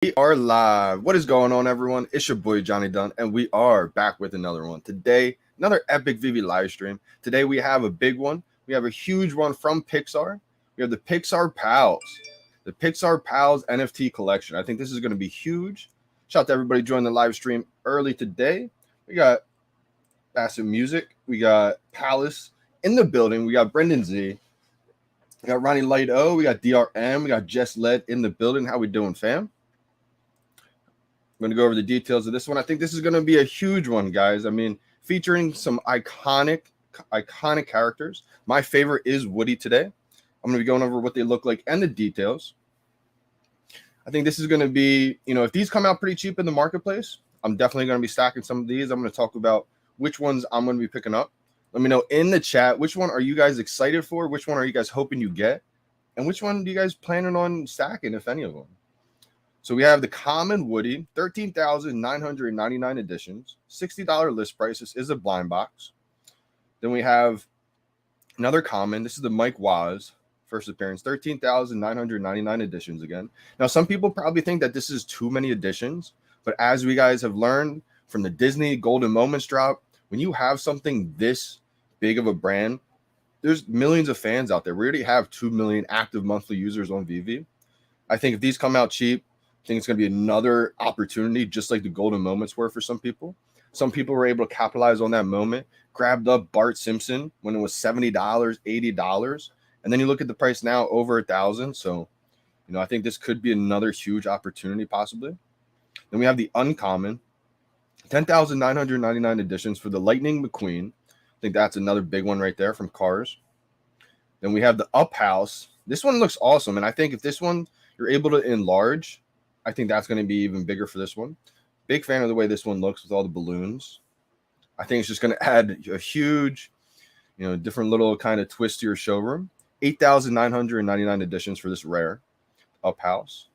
We are live. What is going on, everyone? It's your boy Johnny Dunn, and we are back with another one. Today, another epic VeVe live stream. Today, we have a big one. We have a huge one from Pixar. We have the Pixar Pals. The Pixar Pals NFT collection. I think this is going to be huge. Shout out to everybody joining the live stream early today. We got Bassett Music. We got Palace in the building. We got Brendan Z. We got Ronnie Light O. We got DRM. We got Jess Led in the building. How we doing, fam? I'm going to go over the details of this one. I think this is going to be a huge one, guys. I mean, featuring some iconic characters. My favorite is Woody today. I'm going to be going over what they look like and the details. I think this is going to be, if these come out pretty cheap in the marketplace, I'm definitely going to be stacking some of these. I'm going to talk about which ones I'm going to be picking up. Let me know in the chat, which one are you guys excited for? Which one are you guys hoping you get? And which one do you guys planning on stacking, if any of them? So we have the common Woody, 13,999 editions, $60 list price. This is a blind box. Then we have another common. This is the Mike Waz first appearance, 13,999 editions again. Now, some people probably think that this is too many editions, but as we guys have learned from the Disney Golden Moments drop, when you have something this big of a brand, there's millions of fans out there. We already have 2 million active monthly users on VeVe. I think if these come out cheap, I think it's going to be another opportunity, just like the Golden Moments were for some people. Some people were able to capitalize on that moment, grabbed up Bart Simpson when it was $70, $80. And then you look at the price now, over $1,000. So, I think this could be another huge opportunity possibly. Then we have the uncommon, 10,999 editions for the Lightning McQueen. I think that's another big one right there from Cars. Then we have the Up House. This one looks awesome. And I think if this one you're able to enlarge, I think that's going to be even bigger for this one. Big fan of the way this one looks with all the balloons. I think it's just going to add a huge, different little kind of twist to your showroom. 8,999 editions for this rare Up House.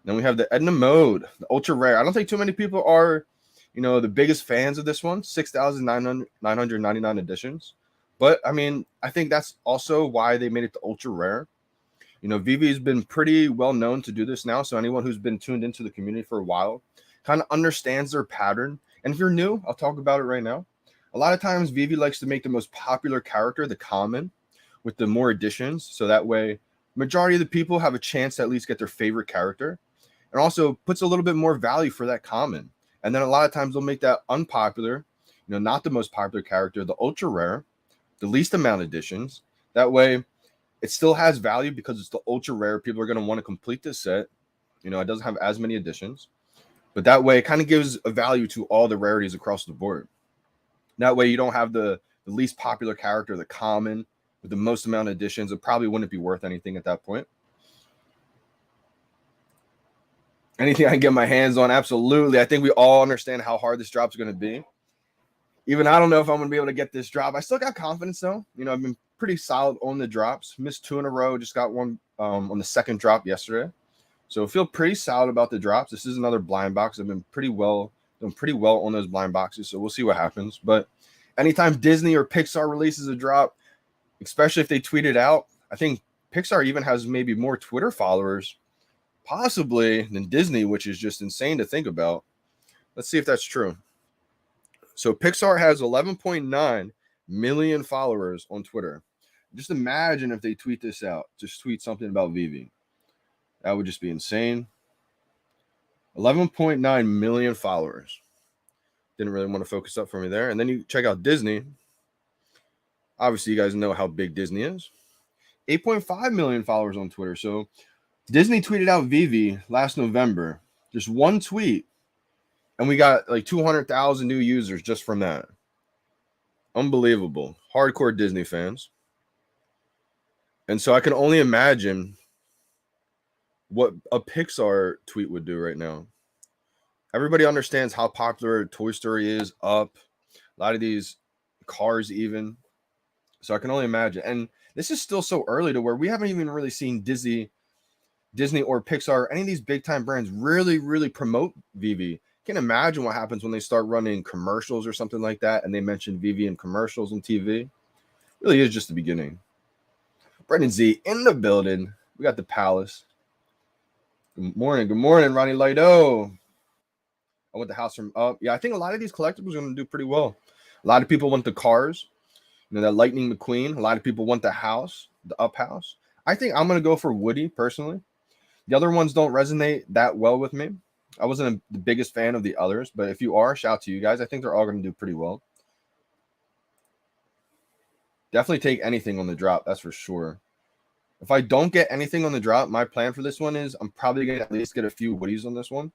Then we have the Edna Mode, the ultra rare. I don't think too many people are, the biggest fans of this one. 6,999 editions. But, I mean, I think that's also why they made it the ultra rare. VeVe has been pretty well known to do this now. So anyone who's been tuned into the community for a while kind of understands their pattern. And if you're new, I'll talk about it right now. A lot of times VeVe likes to make the most popular character, the common, with the more editions. So that way, majority of the people have a chance to at least get their favorite character. And also puts a little bit more value for that common. And then a lot of times they'll make that unpopular, not the most popular character, the ultra rare, the least amount of editions. That way, it still has value because it's the ultra rare. People are going to want to complete this set. It doesn't have as many editions. But that way, it kind of gives a value to all the rarities across the board. That way, you don't have the least popular character, the common, with the most amount of editions. It probably wouldn't be worth anything at that point. Anything I can get my hands on, absolutely. I think we all understand how hard this drop is going to be. Even I don't know if I'm going to be able to get this drop. I still got confidence, though. I've been pretty solid on the drops. Missed 2 in a row. Just got one on the second drop yesterday. So I feel pretty solid about the drops. This is another blind box. I've been doing pretty well on those blind boxes. So we'll see what happens. But anytime Disney or Pixar releases a drop, especially if they tweet it out, I think Pixar even has maybe more Twitter followers possibly than Disney, which is just insane to think about. Let's see if that's true. So Pixar has 11.9 million followers on Twitter. Just imagine if they tweet this out. Just tweet something about VeVe. That would just be insane. 11.9 million followers. Didn't really want to focus up for me there. And then you check out Disney. Obviously, you guys know how big Disney is. 8.5 million followers on Twitter. So Disney tweeted out VeVe last November. Just one tweet. And we got like 200,000 new users just from that. Unbelievable. Hardcore Disney fans. And so I can only imagine what a Pixar tweet would do right now. Everybody understands how popular Toy Story is, Up, a lot of these Cars even. So I can only imagine. And this is still so early to where we haven't even really seen Disney or Pixar, any of these big time brands really, really promote VeVe. Can't imagine what happens when they start running commercials or something like that. And they mention VeVe in commercials on TV. It really is just the beginning. Brendan Z in the building. We got the Palace. Good morning, Ronnie Lido. I went the house from up. Yeah, I think a lot of these collectibles are going to do pretty well. A lot of people want the cars, that Lightning McQueen. A lot of people want the house, the up house. I think I'm going to go for Woody personally. The other ones don't resonate that well with me. I wasn't the biggest fan of the others, but if you are, shout out to you guys. I think they're all going to do pretty well. Definitely take anything on the drop, that's for sure. If I don't get anything on the drop, my plan for this one is I'm probably going to at least get a few Woodies on this one.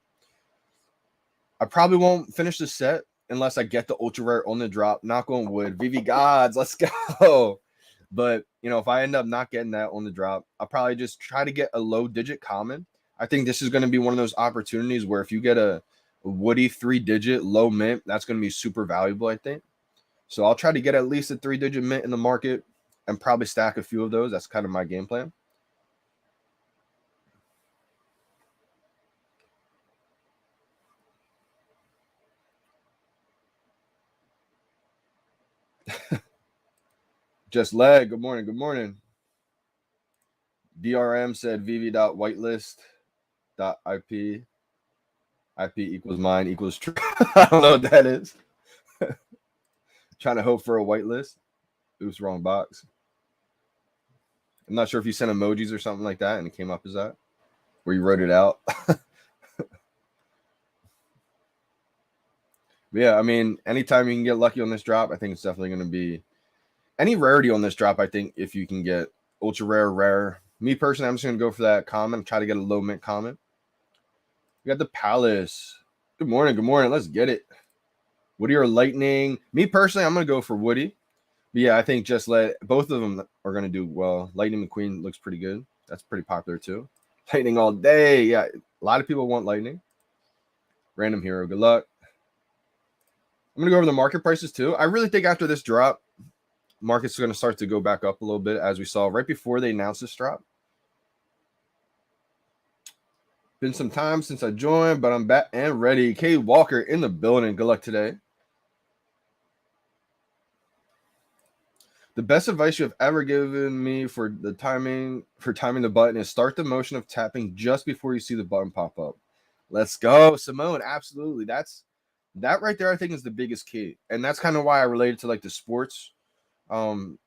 I probably won't finish the set unless I get the ultra rare on the drop. Knock on wood. VeVe gods, let's go. But, if I end up not getting that on the drop, I'll probably just try to get a low digit common. I think this is going to be one of those opportunities where if you get a Woody 3-digit low mint, that's going to be super valuable, I think. So I'll try to get at least a 3-digit mint in the market and probably stack a few of those. That's kind of my game plan. Just leg. Good morning. Good morning. DRM said vv.whitelist.ip. IP equals mine equals true. I don't know what that is. Trying to hope for a whitelist. Oops, wrong box. I'm not sure if you sent emojis or something like that and it came up as that, where you wrote it out. Yeah, I mean, anytime you can get lucky on this drop, I think it's definitely going to be any rarity on this drop. I think if you can get ultra rare, rare. Me personally, I'm just going to go for that common, try to get a low mint common. We got the Palace. Good morning. Good morning. Let's get it. Woody or Lightning? Me personally, I'm going to go for Woody. But yeah, I think just both of them are going to do well. Lightning McQueen looks pretty good. That's pretty popular too. Lightning all day. Yeah, a lot of people want Lightning. Random hero. Good luck. I'm going to go over the market prices too. I really think after this drop, market's going to start to go back up a little bit, as we saw right before they announced this drop. Been some time since I joined, but I'm back and ready. K Walker in the building. Good luck today. The best advice you have ever given me for timing the button is start the motion of tapping just before you see the button pop up. Let's go, Simone. Absolutely. That right there, I think, is the biggest key. And that's kind of why I related to like the sports kind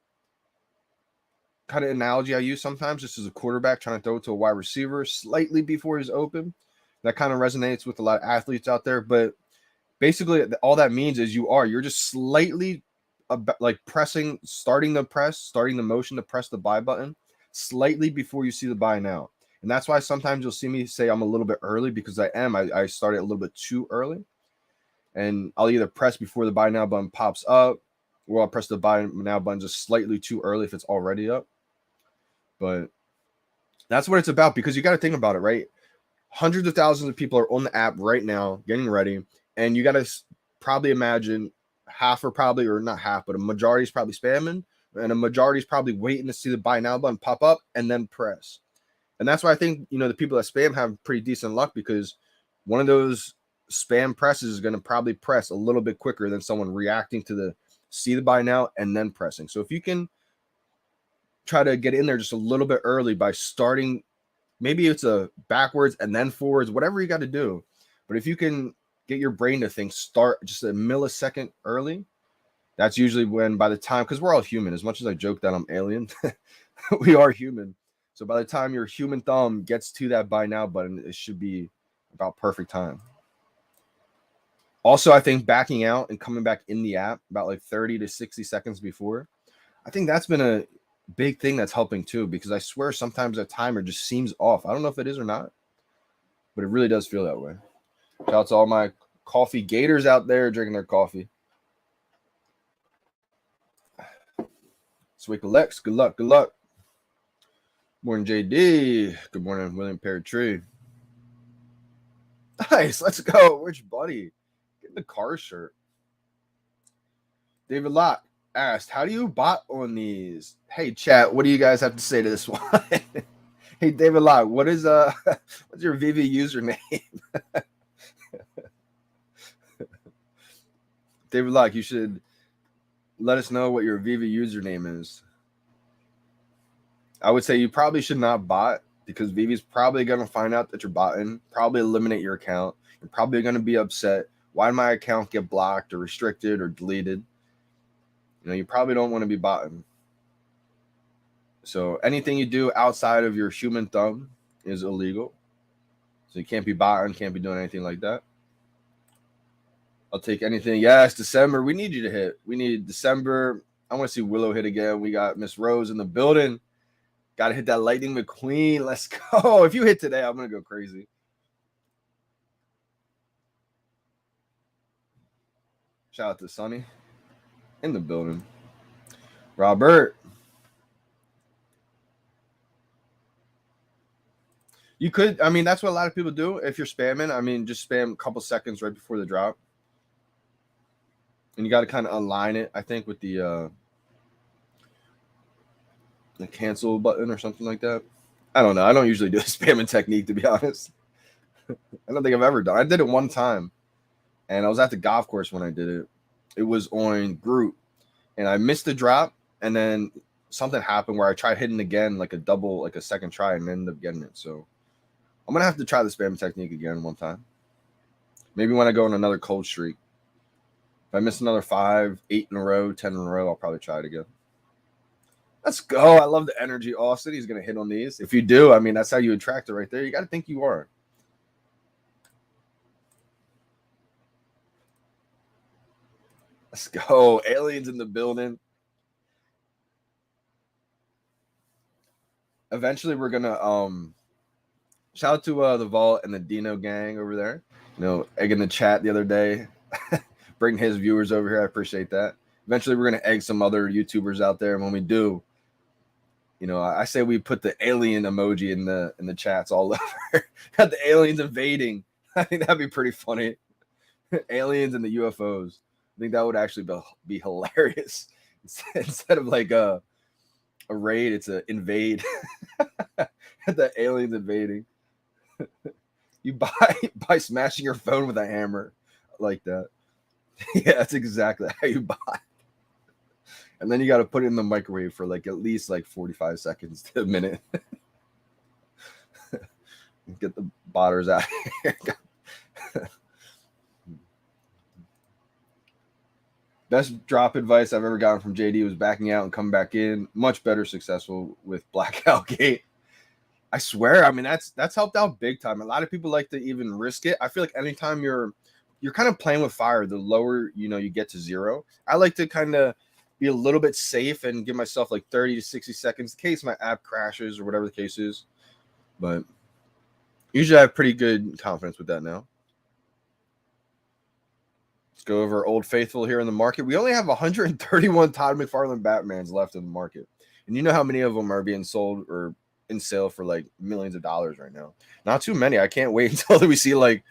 of analogy I use sometimes, just as a quarterback trying to throw it to a wide receiver slightly before he's open. That kind of resonates with a lot of athletes out there. But basically, all that means is you're just slightly like starting the motion to press the buy button slightly before you see the buy now. And that's why sometimes you'll see me say I'm a little bit early, because I started a little bit too early. And I'll either press before the buy now button pops up, or I'll press the buy now button just slightly too early if it's already up. But that's what it's about, because you got to think about it, right? Hundreds of thousands of people are on the app right now getting ready, and you got to probably imagine half or not half, but a majority is probably spamming, and a majority is probably waiting to see the buy now button pop up and then press. And that's why I think, the people that spam have pretty decent luck, because one of those spam presses is going to probably press a little bit quicker than someone reacting to see the buy now and then pressing. So if you can try to get in there just a little bit early by starting, maybe it's a backwards and then forwards, whatever you got to do. But if you can get your brain to think, start just a millisecond early, that's usually when, by the time, because we're all human, as much as I joke that I'm alien, we are human. So by the time your human thumb gets to that buy now button, it should be about perfect time. Also, I think backing out and coming back in the app about like 30 to 60 seconds before, I think that's been a big thing that's helping too, because I swear sometimes that timer just seems off. I don't know if it is or not, but it really does feel that way. Shout out to all my coffee gators out there drinking their coffee. Swick Lex, good luck, good luck. Morning, JD. Good morning, William Pear Tree. Nice, let's go. Where's your buddy? Get the car shirt. David Locke asked, how do you bot on these? Hey, chat, what do you guys have to say to this one? Hey, David Locke, what's your VeVe username? David Locke, you should let us know what your VeVe username is. I would say you probably should not bot, because VeVe's probably going to find out that you're botting, probably eliminate your account. You're probably going to be upset. Why did my account get blocked or restricted or deleted? You probably don't want to be botting. So anything you do outside of your human thumb is illegal. So you can't be botting, can't be doing anything like that. I'll take anything. Yes, December. We need you to hit. We need December. I want to see Willow hit again. We got Miss Rose in the building. Got to hit that Lightning McQueen. Let's go. If you hit today, I'm going to go crazy. Shout out to Sonny in the building. Robert. You could, I mean, that's what a lot of people do. If you're spamming, I mean, just spam a couple seconds right before the drop. And you got to kind of align it, I think, with the cancel button or something like that. I don't know. I don't usually do a spamming technique, to be honest. I don't think I've ever done. I did it one time, and I was at the golf course when I did it. It was on group, and I missed the drop, and then something happened where I tried hitting again, like a double, like a second try, and ended up getting it. So I'm going to have to try the spamming technique again one time. Maybe when I go on another cold streak. If I miss another 5, 8 in a row, 10 in a row, I'll probably try it again. Let's go. I love the energy. Austin, he's going to hit on these. If you do, I mean, that's how you attract it right there. You got to think you are. Let's go. Aliens in the building. Eventually, we're going to shout out to the Vault and the Dino gang over there. Egg in the chat the other day. Bring his viewers over here. I appreciate that. Eventually, we're going to egg some other YouTubers out there. And when we do, I say we put the alien emoji in the chats all over. Got the aliens invading. I think that'd be pretty funny. Aliens and the UFOs. I think that would actually be hilarious. Instead of like a raid, it's an invade. The aliens invading. You by smashing your phone with a hammer like that. Yeah, that's exactly how you buy. And then you got to put it in the microwave for like at least like 45 seconds to a minute. Get the botters out of here. Best drop advice I've ever gotten from JD was backing out and come back in. Much better successful with Blackout Gate. I swear, I mean, that's helped out big time. A lot of people like to even risk it. I feel like anytime you're kind of playing with fire, the lower, you get to zero. I like to kind of be a little bit safe and give myself like 30 to 60 seconds in case my app crashes or whatever the case is. But usually I have pretty good confidence with that now. Let's go over Old Faithful here in the market. We only have 131 Todd McFarlane Batmans left in the market. And you know how many of them are being sold or in sale for like millions of dollars right now. Not too many. I can't wait until we see like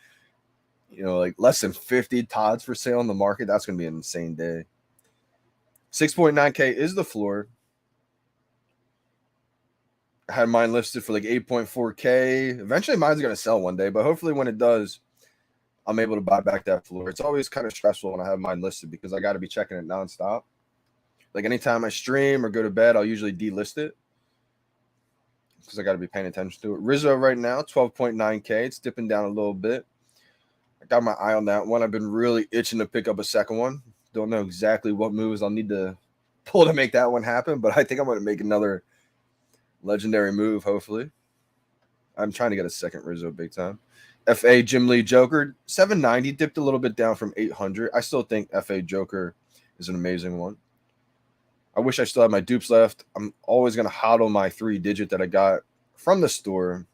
less than 50 Todds for sale in the market. That's going to be an insane day. 6.9K is the floor. I had mine listed for like 8.4K. Eventually mine's going to sell one day, but hopefully when it does, I'm able to buy back that floor. It's always kind of stressful when I have mine listed because I got to be checking it nonstop. Like anytime I stream or go to bed, I'll usually delist it because I got to be paying attention to it. Rizzo right now, 12.9K. It's dipping down a little bit. I got my eye on that one. I've been really itching to pick up a second one. Don't know exactly what moves I'll need to pull to make that one happen, but I think I'm going to make another legendary move, hopefully. I'm trying to get a second Rizzo big time. FA Jim Lee Joker, 790, dipped a little bit down from 800. I still think FA Joker is an amazing one. I wish I still had my dupes left. I'm always going to hodl my 3-digit that I got from the store.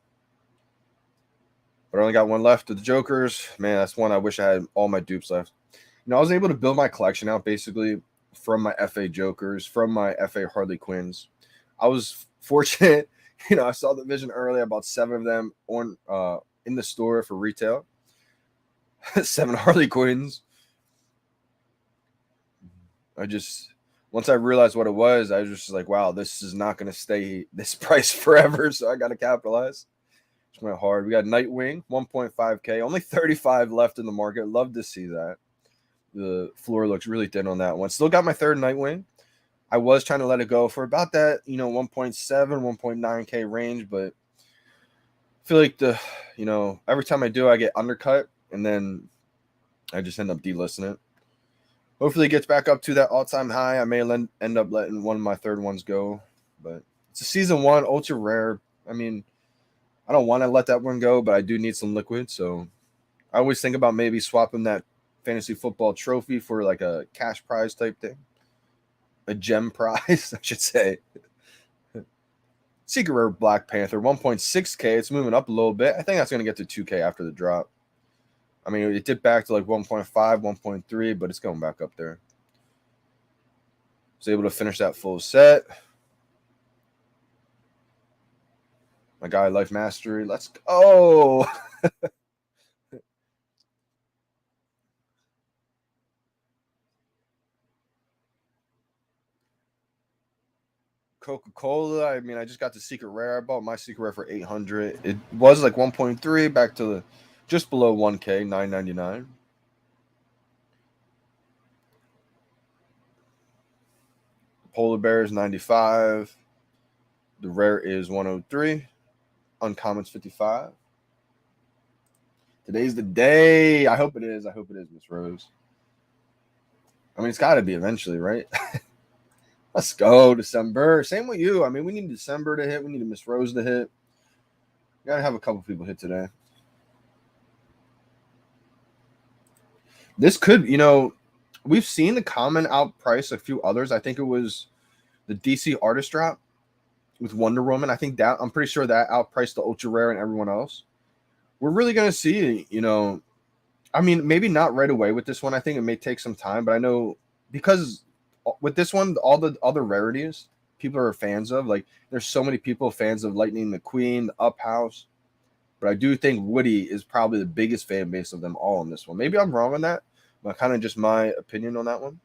But I only got one left of the Jokers. Man, that's one I wish I had all my dupes left. I was able to build my collection out basically from my FA Jokers, from my FA Harley Quinns. I was fortunate. I saw the vision early. I bought 7 of them on in the store for retail. 7 Harley Quinns. Once I realized what it was, I was just like, wow, this is not going to stay this price forever, so I got to capitalize. Just went hard. We got Nightwing, 1.5K. Only 35 left in the market. Love to see that. The floor looks really thin on that one. Still got my third Nightwing. I was trying to let it go for about that, 1.7, 1.9K range, but feel like every time I do, I get undercut, and then I just end up delisting it. Hopefully, it gets back up to that all-time high. I may end up letting one of my third ones go, but it's a season 1 ultra rare. I mean, I don't want to let that one go, but I do need some liquid, so I always think about maybe swapping that fantasy football trophy for like a cash prize type thing, a gem prize, I should say. Secret Rare Black Panther, 1.6K. It's moving up a little bit. I think that's going to get to 2K after the drop. I mean, it dipped back to like 1.5, 1.3, but it's going back up there. Was able to finish that full set. My guy, Life Mastery. Let's go. Coca-Cola. I mean, I just got the Secret Rare. I bought my Secret Rare for 800. It was like 1.3 back to just below 1K, 9.99. Polar Bear is 95. The rare is 103. Uncommons 55. Today's the day. I hope it is. I hope it is, Miss Rose. I mean, it's got to be eventually, right? Let's go, December. Same with you. I mean, we need December to hit. We need Miss Rose to hit. We got to have a couple people hit today. This could, we've seen the common outprice a few others. I think it was the DC artist drop with Wonder Woman. I think I'm pretty sure that outpriced the ultra rare and everyone else. We're really going to see, I mean, maybe not right away with this one. I think it may take some time, but I know because with this one, all the other rarities people are fans of, like there's so many people fans of Lightning McQueen, the Up House, but I do think Woody is probably the biggest fan base of them all on this one. Maybe I'm wrong on that, but kind of just my opinion on that one.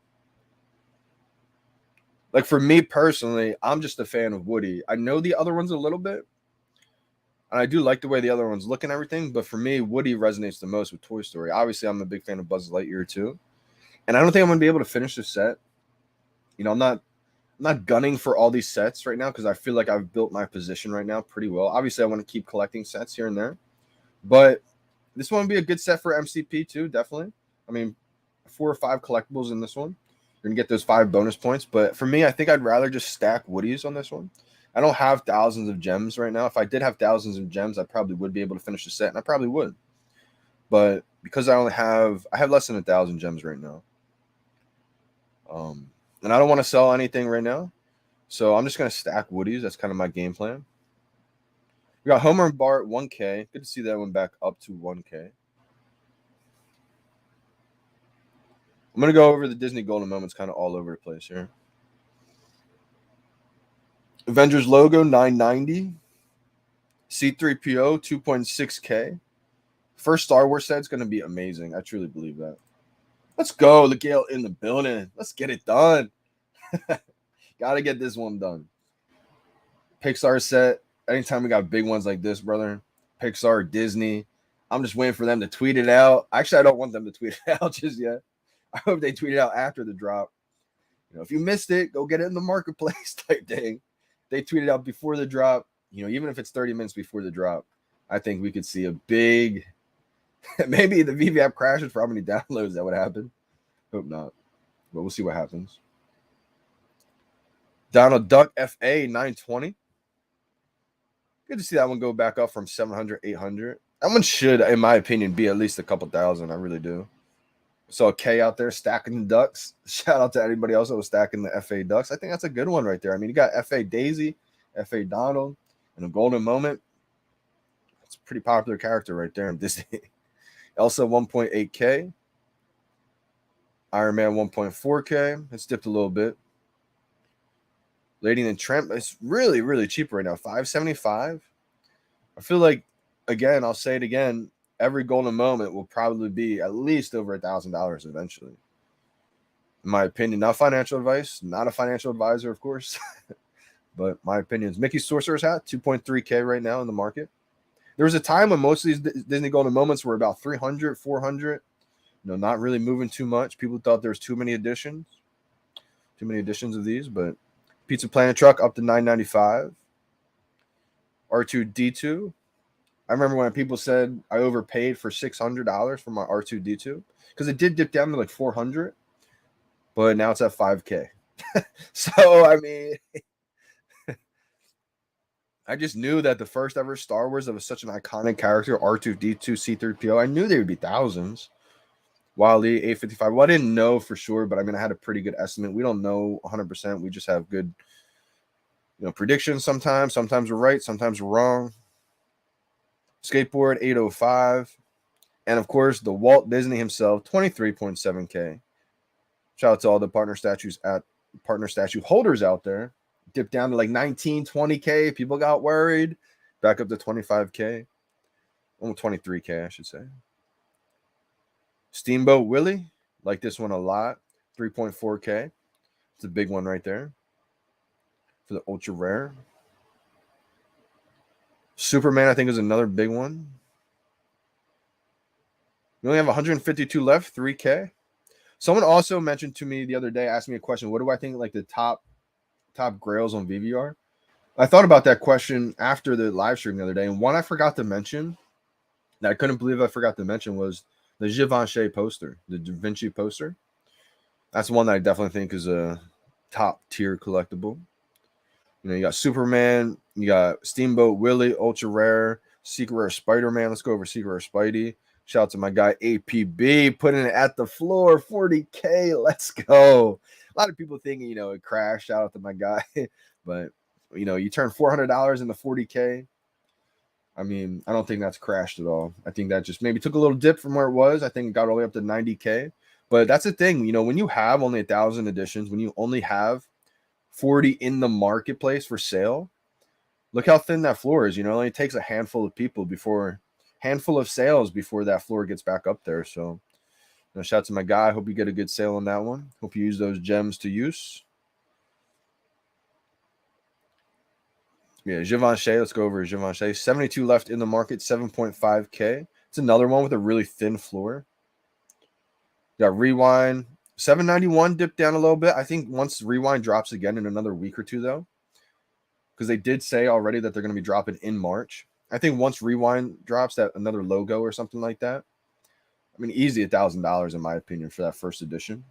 Like for me personally, I'm just a fan of Woody. I know the other ones a little bit, and I do like the way the other ones look and everything, but for me, Woody resonates the most with Toy Story. Obviously, I'm a big fan of Buzz Lightyear too, and I don't think I'm going to be able to finish this set. I'm not gunning for all these sets right now because I feel like I've built my position right now pretty well. Obviously, I want to keep collecting sets here and there, but this one would be a good set for MCP too, definitely. I mean, 4 or 5 collectibles in this one. You're going to get those 5 bonus points, but for me, I think I'd rather just stack Woodies on this one. I don't have thousands of gems right now. If I did have thousands of gems, I probably would be able to finish the set, and I probably would. But because I have less than 1,000 gems right now. And I don't want to sell anything right now. So I'm just going to stack Woodies. That's kind of my game plan. We got Homer and Bart, 1K. Good to see that one back up to 1K. I'm going to go over the Disney Golden Moments kind of all over the place here. Avengers logo, 990. C-3PO, 2.6K. First Star Wars set's going to be amazing. I truly believe that. Let's go. The Gale in the building. Let's get it done. Got to get this one done. Pixar set. Anytime we got big ones like this, brother. Pixar, Disney. I'm just waiting for them to tweet it out. Actually, I don't want them to tweet it out just yet. I hope they tweet it out after the drop. If you missed it, go get it in the marketplace type thing. They tweet it out before the drop. Even if it's 30 minutes before the drop, I think we could see a big, maybe the VeVe app crashes for how many downloads that would happen. Hope not, but we'll see what happens. Donald Duck FA 920. Good to see that one go back up from 700, 800. That one should, in my opinion, be at least a couple thousand. I really do. So a K out there stacking the ducks. Shout out to anybody else that was stacking the FA ducks. I think that's a good one right there. I mean, you got FA Daisy, FA Donald, and a Golden Moment. It's a pretty popular character right there in Disney. Elsa 1.8K. Iron Man 1.4K. It's dipped a little bit. Lady and Tramp. It's really, really cheap right now. $575. I feel like, again, I'll say it again, every Golden Moment will probably be at least over $1,000 eventually. In my opinion, not financial advice, not a financial advisor, of course, but my opinion is Mickey Sorcerer's Hat, 2.3K right now in the market. There was a time when most of these Disney Golden Moments were about 300, 400, not really moving too much. People thought there was too many editions of these, but Pizza Planet Truck up to $9.95. R2D2. I remember when people said I overpaid for $600 for my R2D2 because it did dip down to like 400, but now it's at 5K. So I mean, I just knew that the first ever Star Wars that was such an iconic character, R2D2, C3PO, I knew they would be thousands. Wally 855. Well, I didn't know for sure, but I mean, I had a pretty good estimate. We don't know 100%. We just have good, predictions sometimes. Sometimes we're right, sometimes we're wrong. Skateboard 805. And of course, the Walt Disney himself, 23.7K. Shout out to all the partner statue holders out there. Dipped down to like 19, 20K. People got worried. Back up to 25K. Almost 23K, I should say. Steamboat Willie, like this one a lot. 3.4K. It's a big one right there for the ultra rare. Superman, I think, is another big one. We only have 152 left, 3K. Someone also mentioned to me the other day, asked me a question. What do I think like the top grails on VeVe are? I thought about that question after the live stream the other day, and one I forgot to mention that I couldn't believe I forgot to mention was the Givenchy poster, the Da Vinci poster. That's one that I definitely think is a top tier collectible. You got Superman, you got Steamboat Willie, ultra rare, secret rare Spider-Man. Let's go over secret rare Spidey. Shout out to my guy APB, putting it at the floor, 40K. Let's go. A lot of people thinking, it crashed. Shout out to my guy. But, you turn $400 into 40K. I mean, I don't think that's crashed at all. I think that just maybe took a little dip from where it was. I think it got all the way up to 90K. But that's the thing. When you have only 1,000 editions, when you only have 40 in the marketplace for sale, look how thin that floor is. It only takes a handful of sales before that floor gets back up there. So shout out to my guy. Hope you get a good sale on that one. Hope you use those gems to use. Yeah, Givenchy. Let's go over Givenchy. 72 left in the market, 7.5K. It's another one with a really thin floor. Got Rewind. 791 dipped down a little bit. I think once Rewind drops again in another week or two, though, because they did say already that they're going to be dropping in March. I think once Rewind drops that another logo or something like that, I mean, easy $1,000 in my opinion for that first edition.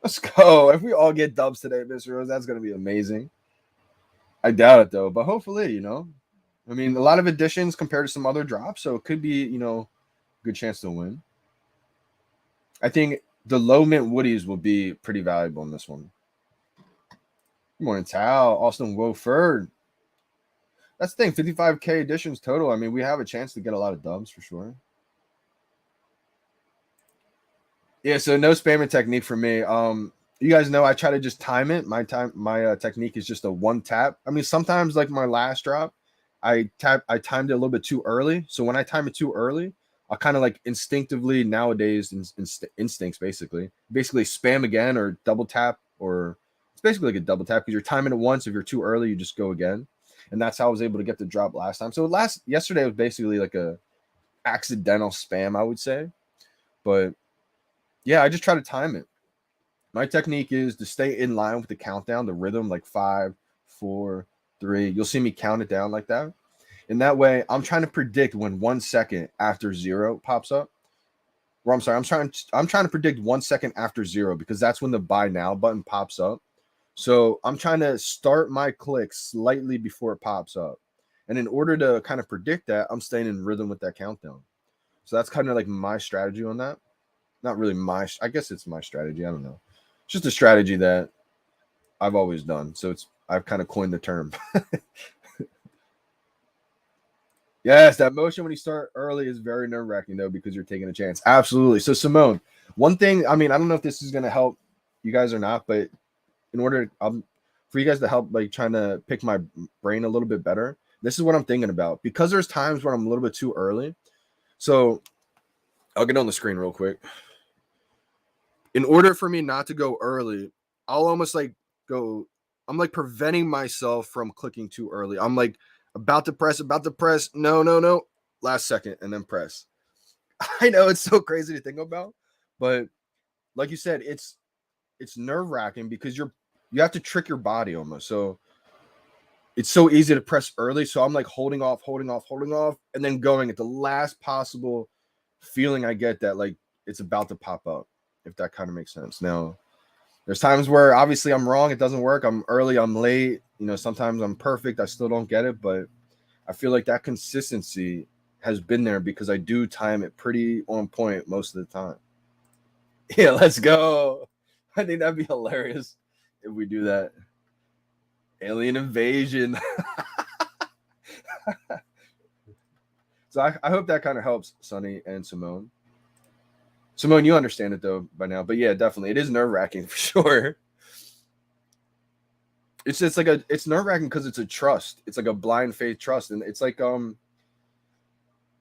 Let's go. If we all get dubs today, Mr. Rose, that's going to be amazing. I doubt it, though, but hopefully, I mean, a lot of editions compared to some other drops, so it could be, a good chance to win. I think the low mint Woodies will be pretty valuable in this one. Good morning, Tal. Austin Wofford. That's the thing, 55K editions total. I mean, we have a chance to get a lot of dubs for sure. Yeah, so no spamming technique for me. You guys know I try to just time it. My technique is just a one tap. I mean, sometimes like my last drop, I timed it a little bit too early. So when I time it too early, I kind of like instinctively nowadays instincts basically spam again or double tap, or it's basically like a double tap because you're timing it once. If you're too early, you just go again, and that's how I was able to get the drop last time. So yesterday was basically like a accidental spam, I would say, but yeah, I just try to time it. My technique is to stay in line with the countdown, the rhythm, like 5, 4, 3. You'll see me count it down like that. And that way, I'm trying to predict when 1 second after 0 pops up. Or I'm sorry, I'm trying to predict 1 second after 0 because that's when the buy now button pops up. So I'm trying to start my click slightly before it pops up. And in order to kind of predict that, I'm staying in rhythm with that countdown. So that's kind of like my strategy on that. Not really I guess it's my strategy. I don't know. It's just a strategy that I've always done. So I've kind of coined the term. Yes, that motion when you start early is very nerve-wracking, though, because you're taking a chance. Absolutely. So, Simone, one thing, I mean, I don't know if this is going to help you guys or not, but in order for you guys to help, like, trying to pick my brain a little bit better, this is what I'm thinking about. Because there's times where I'm a little bit too early. So, I'll get on the screen real quick. In order for me not to go early, I'll almost, like, I'm, like, preventing myself from clicking too early. I'm, like, about to press. No. Last second, and then press. I know it's so crazy to think about, but like you said, it's nerve-wracking because you have to trick your body almost. So it's so easy to press early. So I'm like holding off, and then going at the last possible feeling I get that like it's about to pop up, if that kind of makes sense. Now, there's times where obviously I'm wrong, it doesn't work. I'm early, I'm late. Sometimes I'm perfect, I still don't get it, but I feel like that consistency has been there because I do time it pretty on point most of the time. Yeah, let's go. I think that'd be hilarious if we do that. Alien invasion. So I hope that kind of helps Sonny and Simone. Simone, you understand it though by now, but yeah, definitely it is nerve-wracking for sure. It's just like it's nerve-wracking because it's a trust. It's like a blind faith trust, and it's like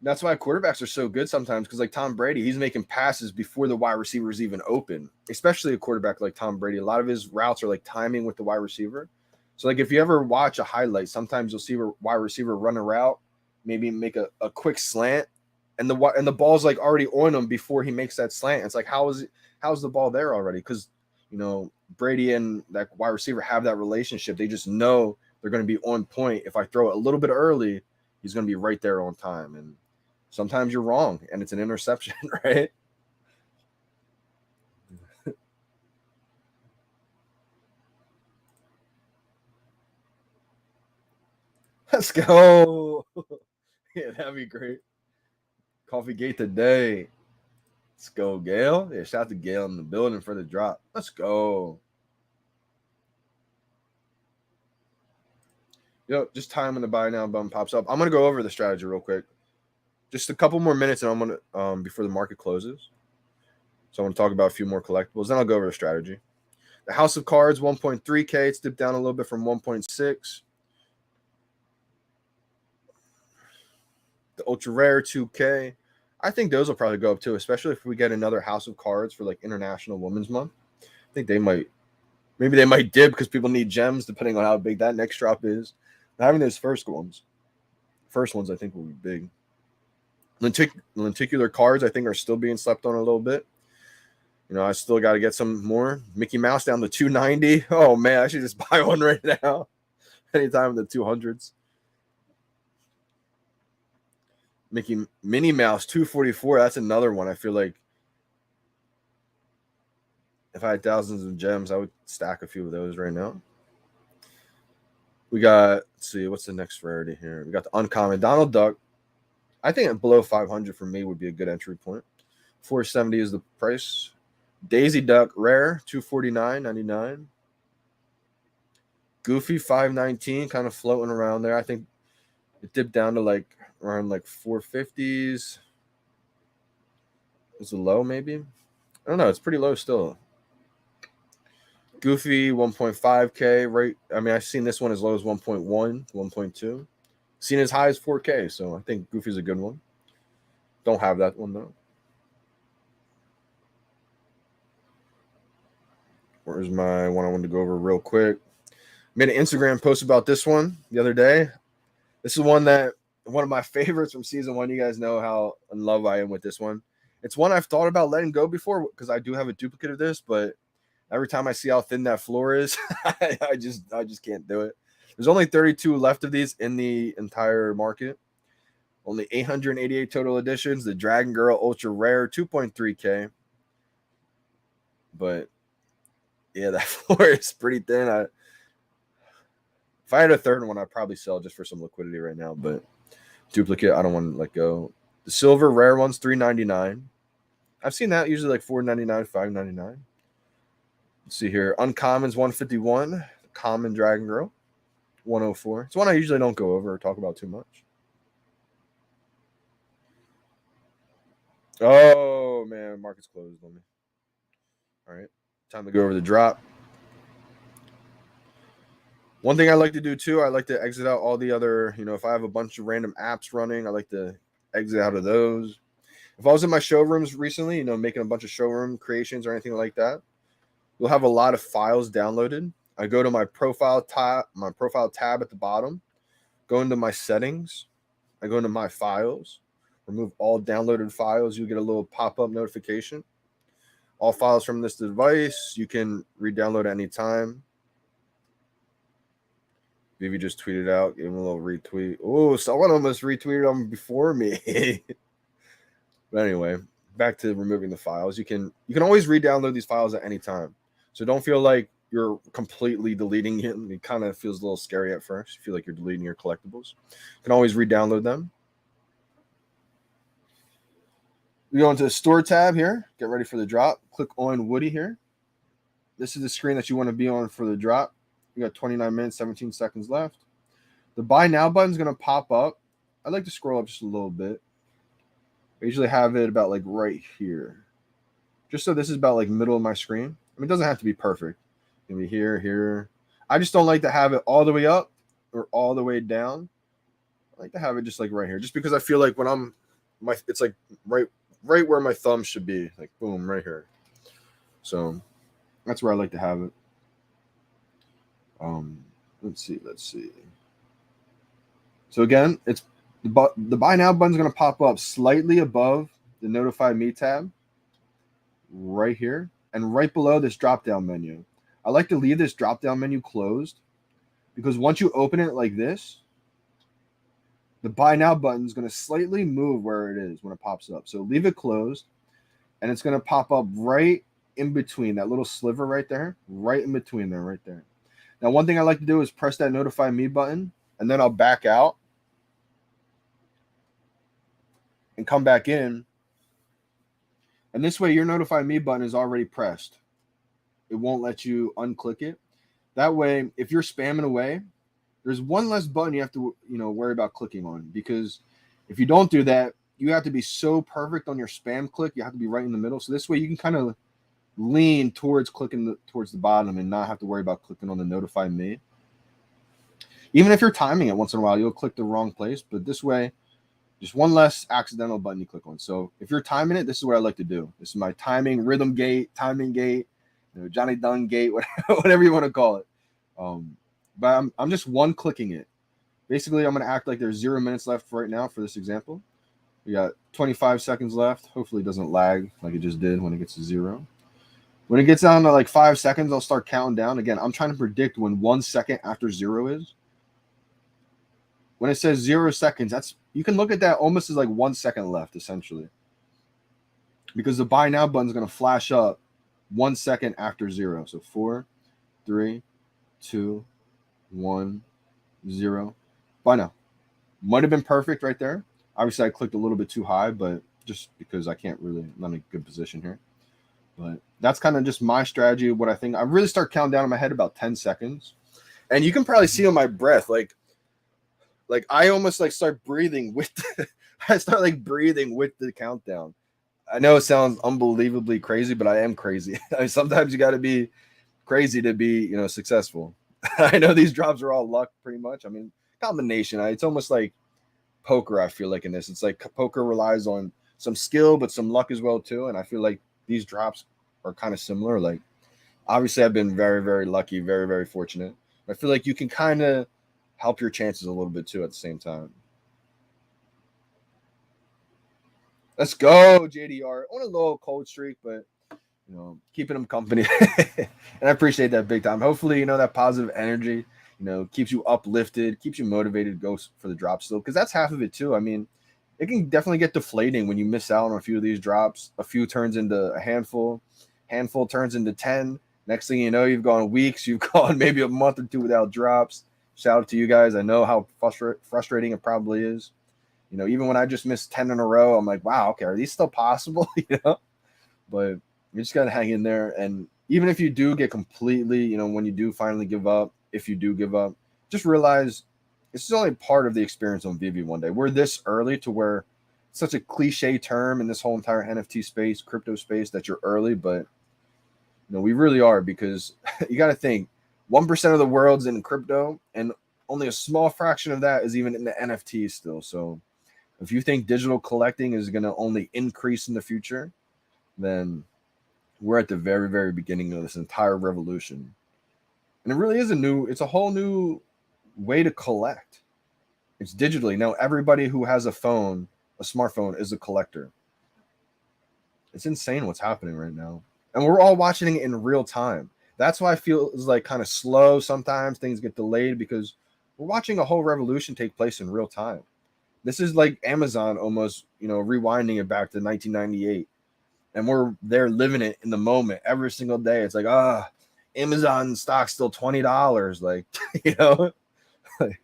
that's why quarterbacks are so good sometimes, because like Tom Brady, he's making passes before the wide receiver is even open, especially a quarterback like Tom Brady. A lot of his routes are like timing with the wide receiver. So like if you ever watch a highlight, sometimes you'll see a wide receiver run a route, maybe make a quick slant, and the ball's like already on him before he makes that slant. It's like how's the ball there already? Because Brady and that wide receiver have that relationship. They just know they're going to be on point. If I throw it a little bit early, he's going to be right there on time. And sometimes you're wrong, and it's an interception, right? Let's go. Yeah, that'd be great. Coffee Gate today. Let's go, Gail. Yeah, shout out to Gail in the building for the drop. Let's go. Yo, just time when the buy now button pops up. I'm gonna go over the strategy real quick. Just a couple more minutes, and I'm gonna before the market closes. So I want to talk about a few more collectibles. Then I'll go over the strategy. The House of Cards 1.3K. It's dipped down a little bit from 1.6. The Ultra Rare 2K. I think those will probably go up too, especially if we get another House of Cards for like International Women's Month. I think maybe they might dip because people need gems depending on how big that next drop is. Having those first ones I think will be big. Lenticular cards I think are still being slept on a little bit. I still got to get some more. Mickey Mouse down to 290. Oh man, I should just buy one right now. Anytime in the 200s. Minnie Mouse 244. That's another one. I feel like if I had thousands of gems, I would stack a few of those right now. We got, let's see, what's the next rarity here? We got the uncommon Donald Duck. I think below 500 for me would be a good entry point. 470 is the price. Daisy Duck rare 249.99. Goofy 519, kind of floating around there. I think it dipped down to like around like 450s. Is it low maybe? I don't know. It's pretty low still. Goofy 1.5K, right? I mean, I've seen this one as low as 1.1, 1.2. Seen as high as 4K, so I think Goofy's a good one. Don't have that one though. Where's my one I wanted to go over real quick? Made an Instagram post about this one the other day. This is one of my favorites from season 1. You guys know how in love I am with this one. It's one I've thought about letting go before because I do have a duplicate of this, but every time I see how thin that floor is, I just can't do it. There's only 32 left of these in the entire market. Only 888 total editions. The Dragon Girl Ultra Rare 2.3K. But yeah, that floor is pretty thin. If I had a third one, I'd probably sell just for some liquidity right now. But duplicate, I don't want to let go. The silver rare one's $3.99. I've seen that usually like $4.99, $5.99. Let's see here. Uncommons 151. Common Dragon Girl 104. It's one I usually don't go over or talk about too much. Oh man, market's closed on me. All right, time to go over the drop. One thing I like to do too, I like to exit out all the other, if I have a bunch of random apps running, I like to exit out of those. If I was in my showrooms recently, making a bunch of showroom creations or anything like that, you'll have a lot of files downloaded. I go to my profile tab at the bottom, go into my settings, I go into my files, remove all downloaded files. You get a little pop-up notification. All files from this device, you can re-download anytime. VeVe just tweeted out, gave him a little retweet. Oh, someone almost retweeted him before me. But anyway, back to removing the files. You can always re-download these files at any time. So don't feel like you're completely deleting it. It kind of feels a little scary at first. You feel like you're deleting your collectibles. You can always re-download them. We go into the store tab here. Get ready for the drop. Click on Woody here. This is the screen that you want to be on for the drop. You got 29 minutes, 17 seconds left. The buy now button is going to pop up. I'd like to scroll up just a little bit. I usually have it about like right here. Just so this is about like middle of my screen. I mean, it doesn't have to be perfect. It can be here, here. I just don't like to have it all the way up or all the way down. I like to have it just like right here. Just because I feel like when it's like right where my thumb should be. Like boom, right here. So that's where I like to have it. Let's see. So again, it's the buy now button is going to pop up slightly above the notify me tab right here and right below this drop down menu. I like to leave this drop down menu closed because once you open it like this, the buy now button is going to slightly move where it is when it pops up. So leave it closed and it's going to pop up right in between that little sliver right there, right in between there, right there. Now, one thing I like to do is press that notify me button and then I'll back out and come back in. And this way your notify me button is already pressed. It won't let you unclick it. That way, if you're spamming away, there's one less button you have to, worry about clicking on, because if you don't do that, you have to be so perfect on your spam click. You have to be right in the middle. So this way you can kind of lean towards clicking towards the bottom and not have to worry about clicking on the notify me. Even if you're timing it once in a while, you'll click the wrong place, but this way, just one less accidental button you click on. So if you're timing it, this is what I like to do. This is my timing gate, Johnny Dunn gate, whatever you want to call it. But I'm just one clicking it. Basically, I'm going to act like there's 0 minutes left right now for this example. We got 25 seconds left. Hopefully it doesn't lag like it just did when it gets to 0. When it gets down to like 5 seconds, I'll start counting down. Again, I'm trying to predict when 1 second after 0 is. When it says 0 seconds, you can look at that almost as like 1 second left, essentially. Because the buy now button is going to flash up 1 second after 0. So 4, 3, 2, 1, 0. Buy now. Might have been perfect right there. Obviously, I clicked a little bit too high, but just because I'm not in a good position here. But that's kind of just my strategy. What I think, I really start counting down in my head about 10 seconds. And you can probably see on my breath, like I almost like start breathing with breathing with the countdown. I know it sounds unbelievably crazy, but I am crazy. I mean, sometimes you got to be crazy to be, successful. I know these drops are all luck pretty much. I mean, combination. It's almost like poker, I feel like, in this. It's like poker relies on some skill, but some luck as well, too. And I feel like these drops are kind of similar. Like, obviously, I've been very, very lucky, very, very fortunate. I feel like you can kind of help your chances a little bit, too, at the same time. Let's go, JDR. On a little cold streak, but, keeping them company. And I appreciate that big time. Hopefully, that positive energy, keeps you uplifted, keeps you motivated to go for the drop still, because that's half of it, too. I mean, it can definitely get deflating when you miss out on a few of these drops. A few turns into a handful turns into 10. Next thing you know, you've gone weeks, you've gone maybe a month or 2 without drops. Shout out to you guys. I know how frustrating it probably is. Even when I just missed 10 in a row, I'm like, wow, okay, are these still possible? But you just got to hang in there. And even if you do get completely, when you do finally give up, if you do give up, just realize this is only part of the experience on VeVe one day. We're this early to where it's such a cliche term in this whole entire NFT space, crypto space, that you're early, but we really are, because you got to think 1% of the world's in crypto, and only a small fraction of that is even in the NFT still. So if you think digital collecting is going to only increase in the future, then we're at the very, very beginning of this entire revolution. And it really is it's a whole new way to collect. It's digitally. Now, everybody who has a smartphone is a collector. It's insane what's happening right now. And we're all watching it in real time. That's why I feel it's like kind of slow sometimes. Things get delayed because we're watching a whole revolution take place in real time. This is like Amazon almost, rewinding it back to 1998. And we're there living it in the moment every single day. It's like, Amazon stock's still $20. Like, like,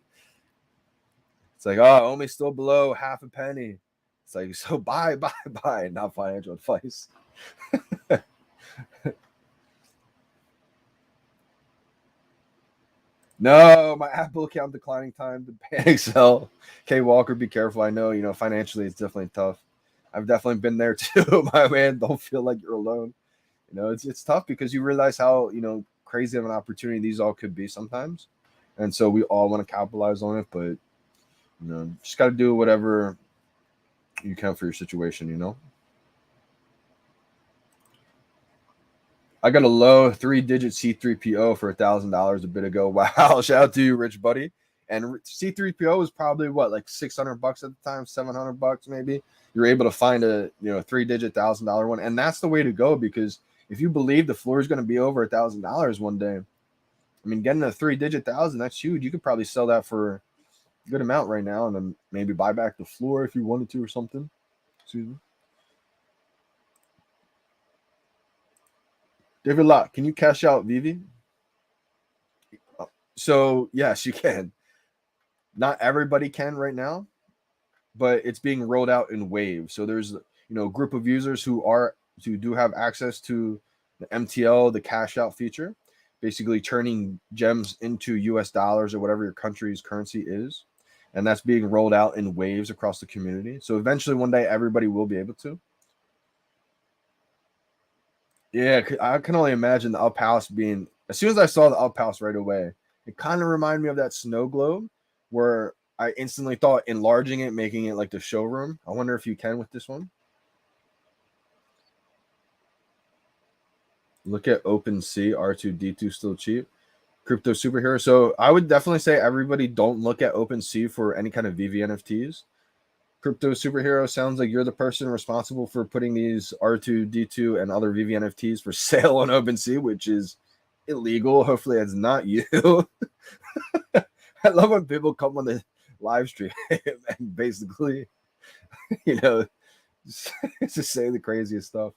it's like, only still below half a penny. It's like, so buy, not financial advice. No, my Apple account declining time to panic sell. K Walker, be careful. I know, financially it's definitely tough. I've definitely been there too, my man. Don't feel like you're alone. It's tough because you realize how, crazy of an opportunity these all could be sometimes. And so we all want to capitalize on it, but just got to do whatever you can for your situation. I got a low 3-digit C3PO for $1,000 a bit ago. Wow, shout out to you, rich buddy. And C3PO was probably what, like $600 at the time, $700 maybe. You're able to find a 3-digit $1,000 one, and that's the way to go, because if you believe the floor is going to be over $1,000 one day, I mean, getting a 3-digit thousand, that's huge. You could probably sell that for a good amount right now, and then maybe buy back the floor if you wanted to or something. Excuse me. David Locke, can you cash out VeVe? So yes, you can. Not everybody can right now, but it's being rolled out in waves. So there's a group of users who do have access to the MTL, the cash out feature, basically turning gems into US dollars or whatever your country's currency is. And that's being rolled out in waves across the community. So eventually one day everybody will be able to. Yeah, I can only imagine the up house being, as soon as I saw the up house right away, it kind of reminded me of that snow globe where I instantly thought enlarging it, making it like the showroom. I wonder if you can with this one. Look at OpenSea, R2D2 still cheap. Crypto superhero. So I would definitely say everybody don't look at OpenSea for any kind of VeVe NFTs. Crypto superhero sounds like you're the person responsible for putting these R2D2 and other VeVe NFTs for sale on OpenSea, which is illegal. Hopefully it's not you. I love when people come on the live stream and basically, just say the craziest stuff.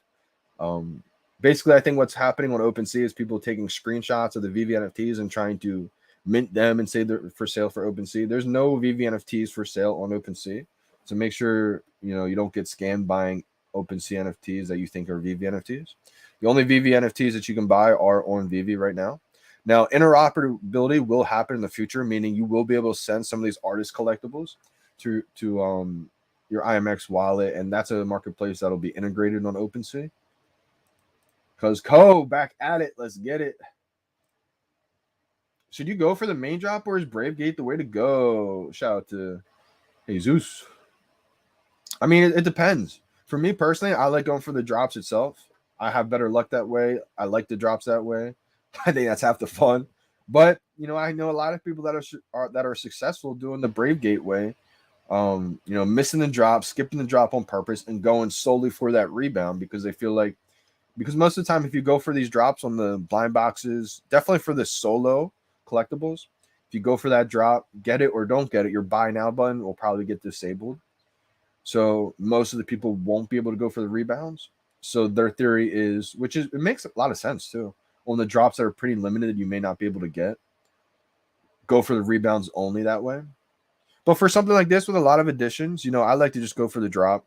Basically, I think what's happening on OpenSea is people taking screenshots of the VeVe NFTs and trying to mint them and say they're for sale for OpenSea. There's no VeVe NFTs for sale on OpenSea. So make sure, you don't get scammed buying OpenSea NFTs that you think are VeVe NFTs. The only VeVe NFTs that you can buy are on VeVe right now. Now, interoperability will happen in the future, meaning you will be able to send some of these artist collectibles to your IMX wallet, and that's a marketplace that'll be integrated on OpenSea. Because back at it. Let's get it. Should you go for the main drop, or is Brave Gate the way to go? Shout out to Jesus. I mean, it depends. For me personally, I like going for the drops itself. I have better luck that way. I like the drops that way. I think that's half the fun. But I know a lot of people that are successful doing the Brave Gate way. Missing the drop, skipping the drop on purpose, and going solely for that rebound because they feel like, because most of the time, if you go for these drops on the blind boxes, definitely for the solo collectibles, if you go for that drop, get it or don't get it, your buy now button will probably get disabled. So most of the people won't be able to go for the rebounds. So their theory is, it makes a lot of sense too. On the drops that are pretty limited, you may not be able to get. Go for the rebounds only that way. But for something like this with a lot of additions, I like to just go for the drop.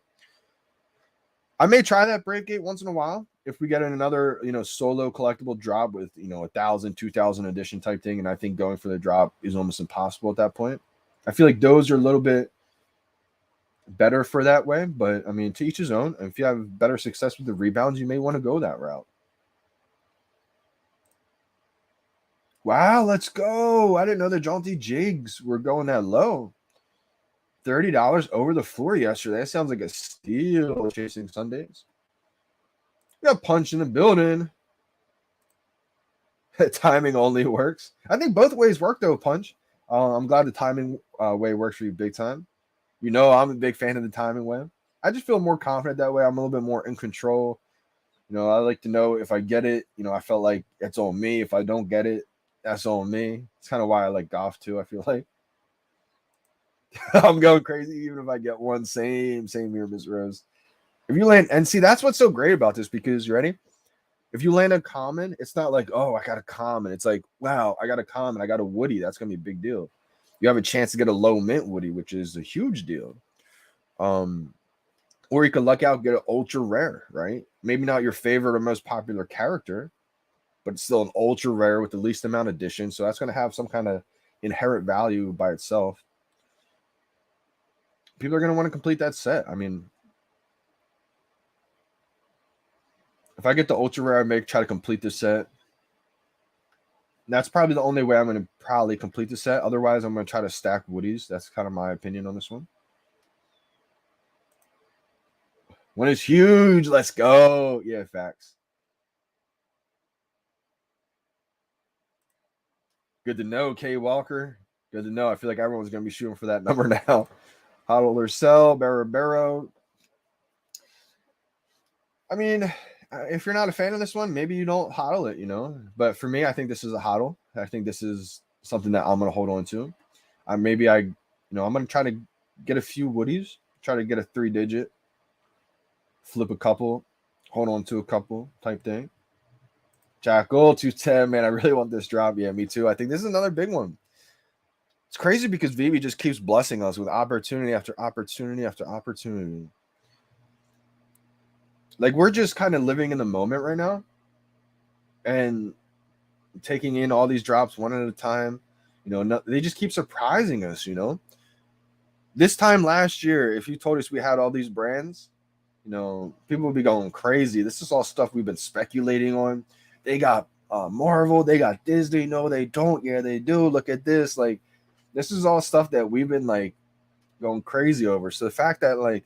I may try that Brave Gate once in a while if we get in another, solo collectible drop with, 1,000, 2,000 edition type thing. And I think going for the drop is almost impossible at that point. I feel like those are a little bit better for that way, but I mean, to each his own. If you have better success with the rebounds, you may want to go that route. Wow, let's go. I didn't know the jaunty jigs were going that low. $30 over the floor yesterday. That sounds like a steal chasing Sundays. We got Punch in the building. Timing only works. I think both ways work though, Punch. I'm glad the timing way works for you big time. I'm a big fan of the timing way. I just feel more confident that way. I'm a little bit more in control. I like to know if I get it, I felt like it's on me. If I don't get it, that's on me. It's kind of why I like golf too, I feel like. I'm going crazy even if I get one. Same here, Miss Rose. If you land, and see, that's what's so great about this, because you ready? If you land a common, it's not like, oh, I got a common. It's like, wow, I got a common. I got a Woody. That's gonna be a big deal. You have a chance to get a low mint Woody, which is a huge deal. Or you could luck out, get an ultra rare, right? Maybe not your favorite or most popular character, but it's still an ultra rare with the least amount of addition. So that's gonna have some kind of inherent value by itself. People are gonna want to complete that set. I mean, if I get the ultra rare, I may try to complete the set. That's probably the only way I'm going to probably complete the set. Otherwise, I'm going to try to stack Woodies. That's kind of my opinion on this one. One is huge. Let's go. Yeah, facts. Good to know, K. Walker. Good to know. I feel like everyone's going to be shooting for that number now. Hodl or sell, Barrow. I mean, if you're not a fan of this one, maybe you don't hodl it, you know. But for me, I think this is a hodl. I think this is something that I'm going to hold on to. I'm going to try to get a few Woodies, try to get a 3-digit, flip a couple, hold on to a couple type thing. Jackal 210, man, I really want this drop. Yeah, me too. I think this is another big one. It's crazy because VeVe just keeps blessing us with opportunity after opportunity after opportunity. Like, we're just kind of living in the moment right now and taking in all these drops one at a time. You know, they just keep surprising us, you know. This time last year, if you told us we had all these brands, you know, people would be going crazy. This is all stuff we've been speculating on. They got Marvel, they got Disney. No, they don't. Yeah, they do. Look at this. Like, this is all stuff that we've been, like, going crazy over. So the fact that, like,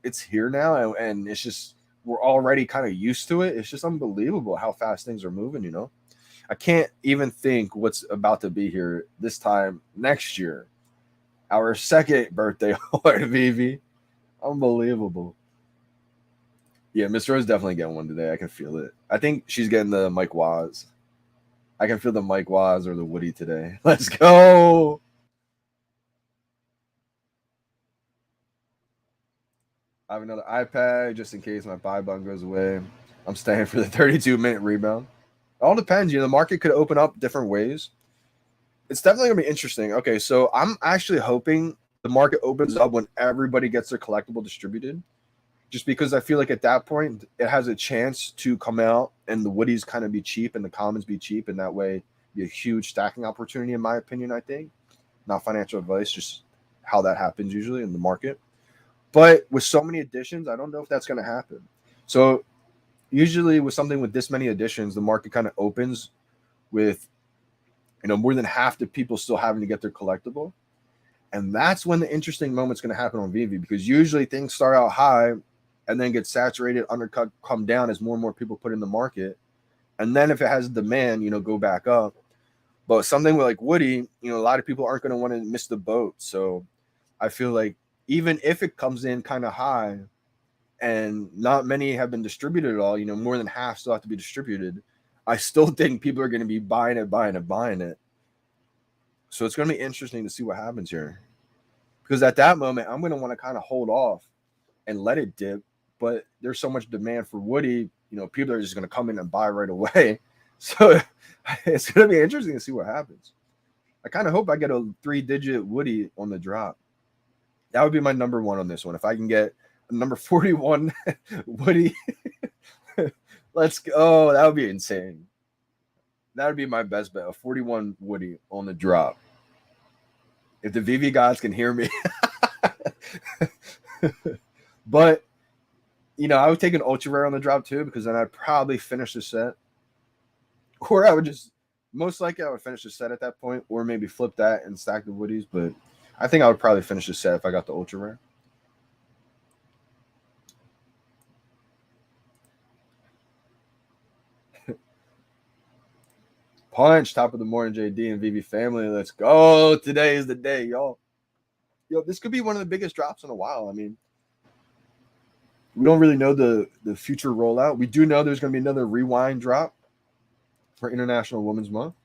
it's here now and it's just, we're already kind of used to it. It's just unbelievable how fast things are moving, you know. I can't even think what's about to be here this time next year. Our second birthday on VeVe. Unbelievable. Yeah, Miss Rose definitely getting one today. I can feel it. I think she's getting the Mike Waz. I can feel the Mike Waz or the Woody today. Let's go. I have another iPad just in case my buy button goes away. I'm staying for the 32-minute rebound. It all depends. You know, the market could open up different ways. It's definitely going to be interesting. Okay, so I'm actually hoping the market opens up when everybody gets their collectible distributed. Just because I feel like at that point, it has a chance to come out and the Woodies kind of be cheap and the commons be cheap. And that way be a huge stacking opportunity, in my opinion, I think. Not financial advice, just how that happens usually in the market. But with so many additions, I don't know if that's going to happen. So usually with something with this many additions, the market kind of opens with, you know, more than half the people still having to get their collectible. And that's when the interesting moment's going to happen on VeVe, because usually things start out high and then get saturated, undercut, come down as more and more people put in the market. And then if it has demand, you know, go back up. But something with like Woody, you know, a lot of people aren't going to want to miss the boat. So I feel like even if it comes in kind of high and not many have been distributed at all, you know, more than half still have to be distributed, I still think people are going to be buying it. So it's going to be interesting to see what happens here. Because at that moment, I'm going to want to kind of hold off and let it dip. But there's so much demand for Woody, you know, people are just going to come in and buy right away. So it's going to be interesting to see what happens. I kind of hope I get a 3-digit Woody on the drop. That would be my number one on this one. If I can get a number 41 Woody, let's go. That would be insane. That would be my best bet. A 41 Woody on the drop. If the VeVe gods can hear me. But, you know, I would take an ultra rare on the drop too, because then I'd probably finish the set. Or I would just, most likely I would finish the set at that point, or maybe flip that and stack the Woodies. But I think I would probably finish the set if I got the ultra rare. Punch, top of the morning, JD and VeVe family. Let's go. Today is the day, y'all. Yo, this could be one of the biggest drops in a while. I mean, we don't really know the future rollout. We do know there's going to be another rewind drop for International Women's Month.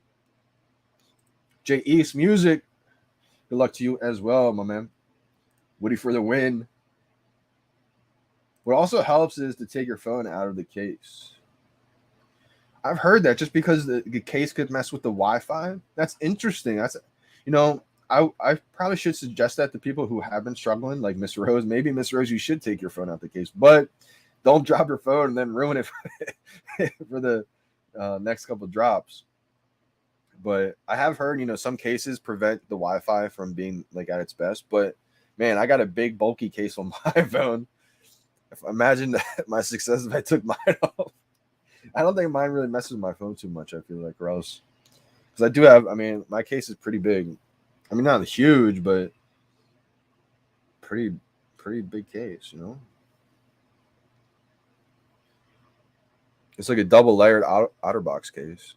J East Music. Good luck to you as well, my man. Woody for the win. What also helps is to take your phone out of the case. I've heard that just because the case could mess with the Wi-Fi. That's interesting. That's, you know, I probably should suggest that to people who have been struggling, like Miss Rose. Maybe Miss Rose, you should take your phone out the case, but don't drop your phone and then ruin it for the next couple drops. But I have heard, some cases prevent the Wi-Fi from being like at its best. But man, I got a big bulky case on my phone. Imagine my success if I took mine off. I don't think mine really messes with my phone too much. I feel like, or else, because I do have. I mean, my case is pretty big. I mean, not huge, but pretty big case. It's like a double layered outer box case.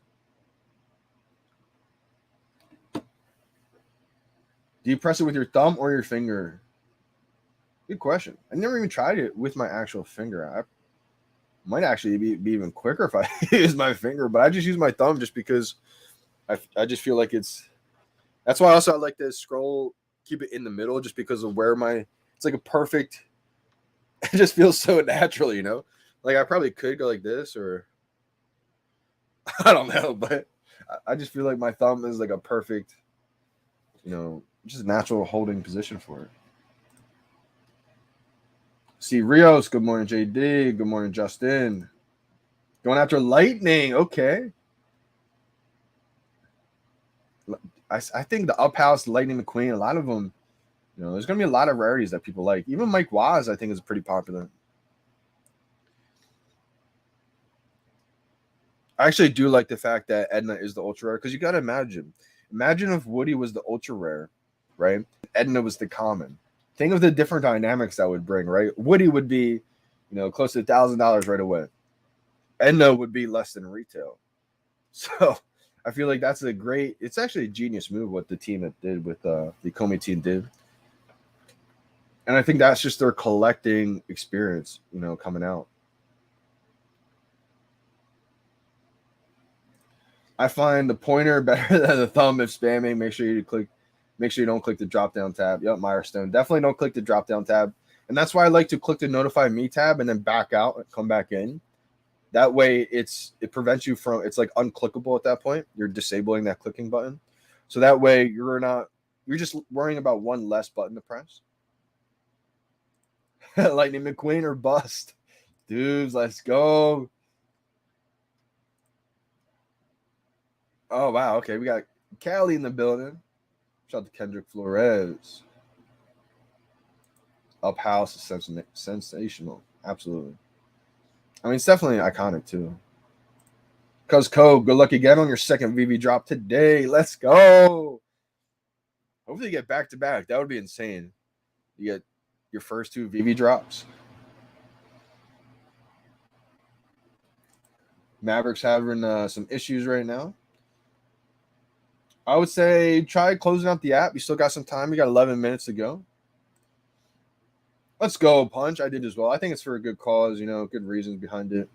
Do you press it with your thumb or your finger? Good question. I never even tried it with my actual finger. I might actually be even quicker if I use my finger, but I just use my thumb just because I just feel like that's why also I like to scroll, keep it in the middle just because of where it's like a perfect, it just feels so natural, Like I probably could go like this or I don't know, but I just feel like my thumb is like a perfect, just natural holding position for it. See Rios, good morning, JD. Good morning, Justin. Going after Lightning, okay. I think the Up House, Lightning McQueen, a lot of them, there's going to be a lot of rarities that people like. Even Mike Waz, I think, is pretty popular. I actually do like the fact that Edna is the ultra rare because you got to imagine if Woody was the ultra rare, right? Edna was the common. Think of the different dynamics that would bring, right? Woody would be, close to $1,000 right away. Edna would be less than retail. So I feel like that's it's actually a genius move what the team did with the Comey team did. And I think that's just their collecting experience, coming out. I find the pointer better than the thumb if spamming. Make sure you don't click the drop down tab. Yep, Mirestone. Definitely don't click the drop down tab. And that's why I like to click the notify me tab and then back out and come back in. That way it prevents you from, it's like unclickable at that point. You're disabling that clicking button. So that way you're just worrying about one less button to press. Lightning McQueen or bust. Dudes, let's go. Oh, wow. Okay, we got Callie in the building. Shout out to Kendrick Flores. Up House is sensational. Absolutely. I mean, it's definitely iconic, too. Cuz Code, good luck again on your second VeVe drop today. Let's go. Hopefully you get back-to-back. That would be insane. You get your first two VeVe drops. Mavericks having some issues right now. I would say try closing out the app. You still got some time. You got 11 minutes to go. Let's go, Punch. I did as well. I think it's for a good cause, good reasons behind it.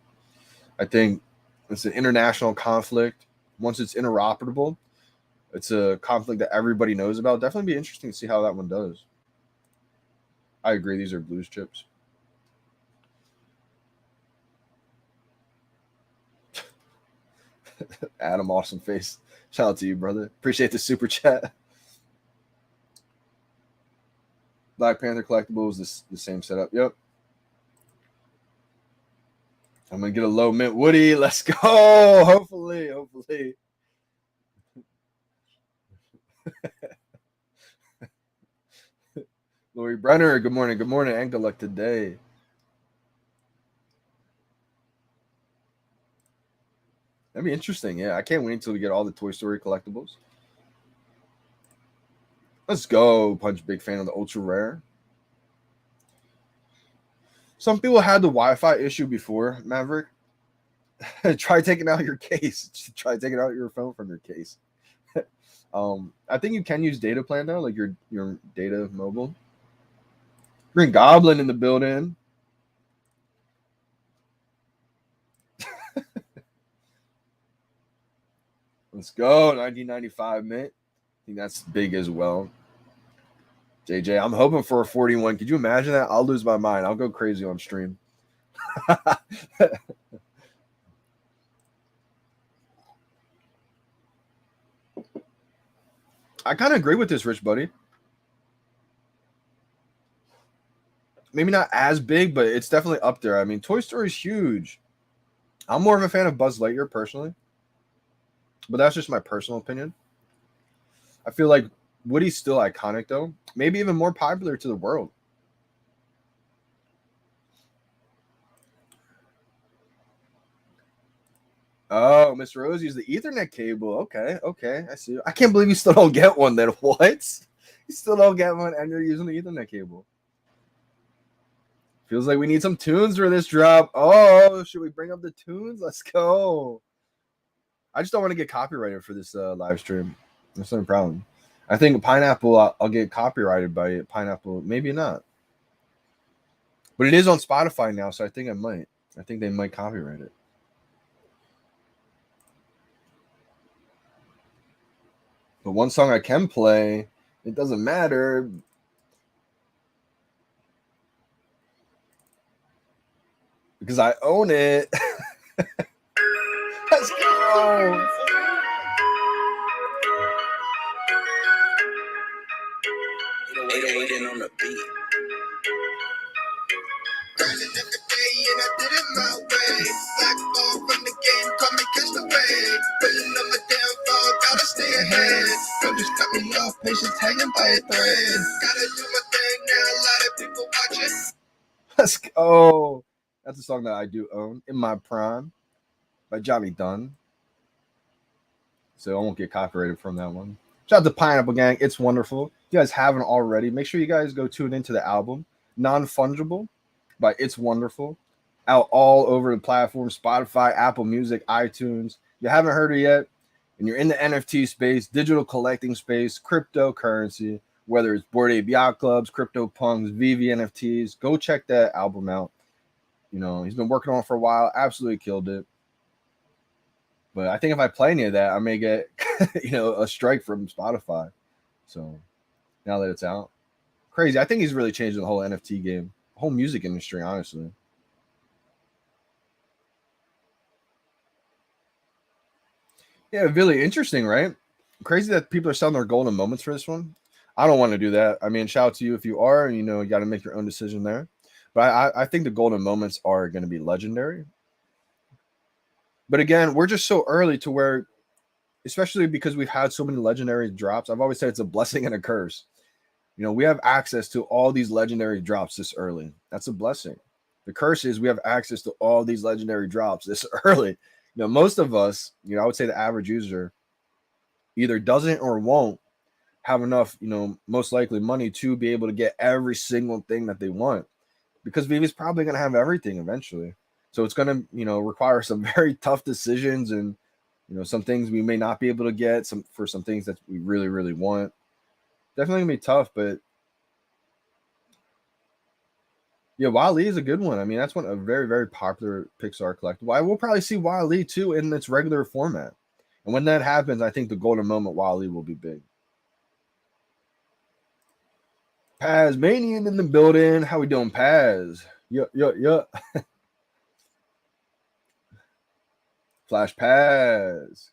I think it's an international conflict. Once it's interoperable, it's a conflict that everybody knows about. Definitely be interesting to see how that one does. I agree. These are blues chips. Adam, awesome face. Shout out to you, brother. Appreciate the super chat. Black Panther collectibles, the same setup. Yep. I'm gonna get a low mint Woody. Let's go. Hopefully. Lori Brenner, good morning, and good luck today. That'd be interesting. Yeah, I can't wait until we get all the Toy Story collectibles. Let's go, Punch. Big fan of the ultra rare. Some people had the Wi-Fi issue before, Maverick. Try taking out your case. Try taking out your phone from your case. I think you can use data plan now, like your data mobile. Green Goblin in the building. Let's go. 1995 mint. I think that's big as well. JJ, I'm hoping for a 41. Could you imagine that? I'll lose my mind. I'll go crazy on stream. I kind of agree with this, Rich Buddy. Maybe not as big, but it's definitely up there. I mean, Toy Story is huge. I'm more of a fan of Buzz Lightyear personally, but that's just my personal opinion. I feel like Woody's still iconic, though. Maybe even more popular to the world. Oh, Miss Rosie's the Ethernet cable. Okay, okay, I see. I can't believe you still don't get one. Then what? You still don't get one, and you're using the Ethernet cable. Feels like we need some tunes for this drop. Oh, should we bring up the tunes? Let's go. I just don't want to get copyrighted for this live stream. That's no problem. I think Pineapple, I'll get copyrighted by it. Pineapple, maybe not. But it is on Spotify now, so I think I might. I think they might copyright it. But one song I can play, it doesn't matter. Because I own it. Let's go. On the beat. And I did it my way. Black ball from the game, call me catch the wave. Pulling on my damn phone, gotta stay ahead. Don't just cut me off, patience hanging by a thread. Gotta do my thing now, a lot of people watching. Let's go. That's a song that I do own, In My Prime, by Johnny Dunn. So I won't get copyrighted from that one. Shout out to Pineapple Gang. It's wonderful. If you guys haven't already, make sure you guys go tune into the album, Non-Fungible by It's Wonderful. Out all over the platform, Spotify, Apple Music, iTunes. If you haven't heard it yet, and you're in the NFT space, digital collecting space, cryptocurrency, whether it's Bored Ape Yacht Clubs, CryptoPunks, VeVe NFTs, go check that album out. You know, he's been working on it for a while. Absolutely killed it. But I think if I play any of that, I may get, a strike from Spotify. So now that it's out, crazy. I think he's really changing the whole NFT game, the whole music industry, honestly. Yeah, really interesting, right? Crazy that people are selling their golden moments for this one. I don't want to do that. I mean, shout out to you if you are, and you got to make your own decision there. But I think the golden moments are going to be legendary. But again, we're just so early to where, especially because we've had so many legendary drops. I've always said it's a blessing and a curse. We have access to all these legendary drops this early. That's a blessing. The curse is we have access to all these legendary drops this early. Most of us, I would say the average user either doesn't or won't have enough, most likely money to be able to get every single thing that they want, because VeVe is probably going to have everything eventually. So it's going to, require some very tough decisions, and, some things we may not be able to get for some things that we really, really want. Definitely going to be tough, but yeah, Wall-E is a good one. I mean, that's a very, very popular Pixar collectible. I will probably see Wall-E too in its regular format. And when that happens, I think the golden moment Wall-E will be big. Pazmanian in the building. How we doing, Paz? Yeah. Flash Paz.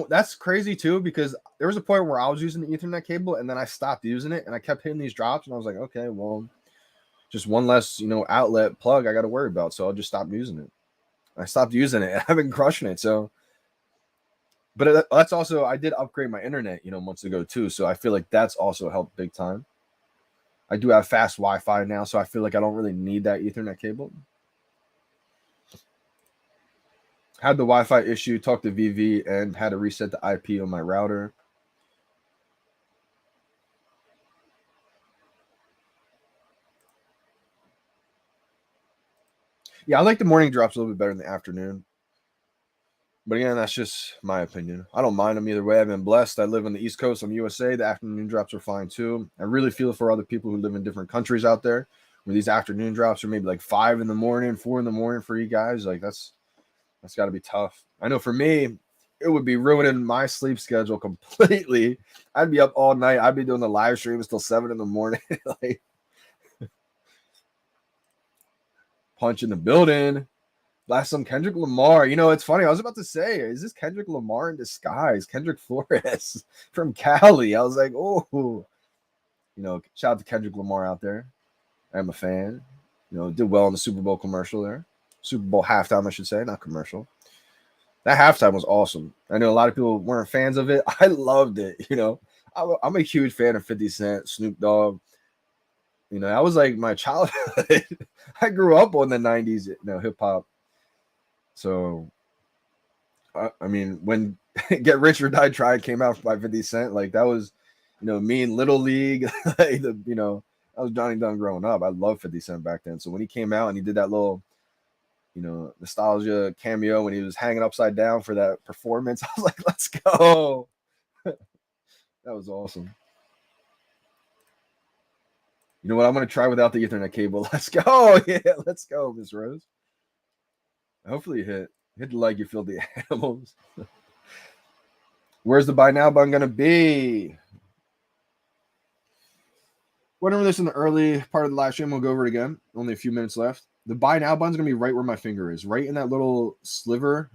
That's crazy too, because there was a point where I was using the Ethernet cable and then I stopped using it and I kept hitting these drops and I was like, okay, well, just one less, outlet plug I got to worry about. So I'll just stop using it. I stopped using it. I've been crushing it. So, but that's also, I did upgrade my internet, months ago too. So I feel like that's also helped big time. I do have fast Wi-Fi now, so I feel like I don't really need that Ethernet cable. Had the Wi-Fi issue, talked to VeVe, and had to reset the IP on my router. Yeah, I like the morning drops a little bit better than the afternoon. But again, that's just my opinion. I don't mind them either way. I've been blessed. I live on the East Coast. I'm USA. The afternoon drops are fine too. I really feel for other people who live in different countries out there, where these afternoon drops are maybe like 5 in the morning, 4 in the morning for you guys. Like that's got to be tough. I know for me, it would be ruining my sleep schedule completely. I'd be up all night. I'd be doing the live streams till 7 in the morning. Like, punch in the building. Last some Kendrick Lamar. You know, it's funny. I was about to say, is this Kendrick Lamar in disguise? Kendrick Flores from Cali. I was like, oh, you know, shout out to Kendrick Lamar out there. I'm a fan. You know, did well in the Super Bowl commercial there. Super Bowl halftime, I should say, not commercial. That halftime was awesome. I know a lot of people weren't fans of it. I loved it. You know, I'm a huge fan of 50 Cent, Snoop Dogg. You know, that was like my childhood. I grew up on the 90s, you know, hip hop. So, I mean, when Get Rich or Die Trying came out by 50 Cent, like that was, you know, me in Little League. Like you know, I was Johnny Dunn growing up. I loved 50 Cent back then. So when he came out and he did that little, you know, nostalgia cameo when he was hanging upside down for that performance, I was like, let's go. That was awesome. You know what? I'm going to try without the Ethernet cable. Let's go. Yeah, let's go, Miss Rose. Hopefully hit the like, you feel the animals. Where's the buy now button going to be? Whenever this in the early part of the live stream, we'll go over it again. Only a few minutes left. The buy now button is going to be right where my finger is, right in that little sliver,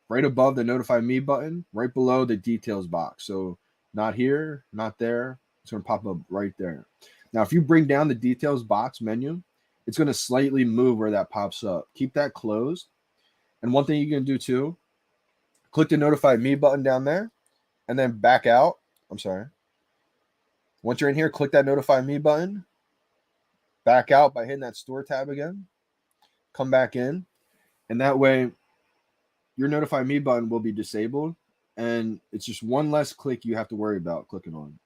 right above the notify me button, right below the details box. So not here, not there. It's going to pop up right there. Now, if you bring down the details box menu, it's going to slightly move where that pops up. Keep that closed. And one thing you can do too, click the notify me button down there and then back out. I'm sorry. Once you're in here, click that notify me button. Back out by hitting that store tab again. Come back in. And that way, your notify me button will be disabled. And it's just one less click you have to worry about clicking on.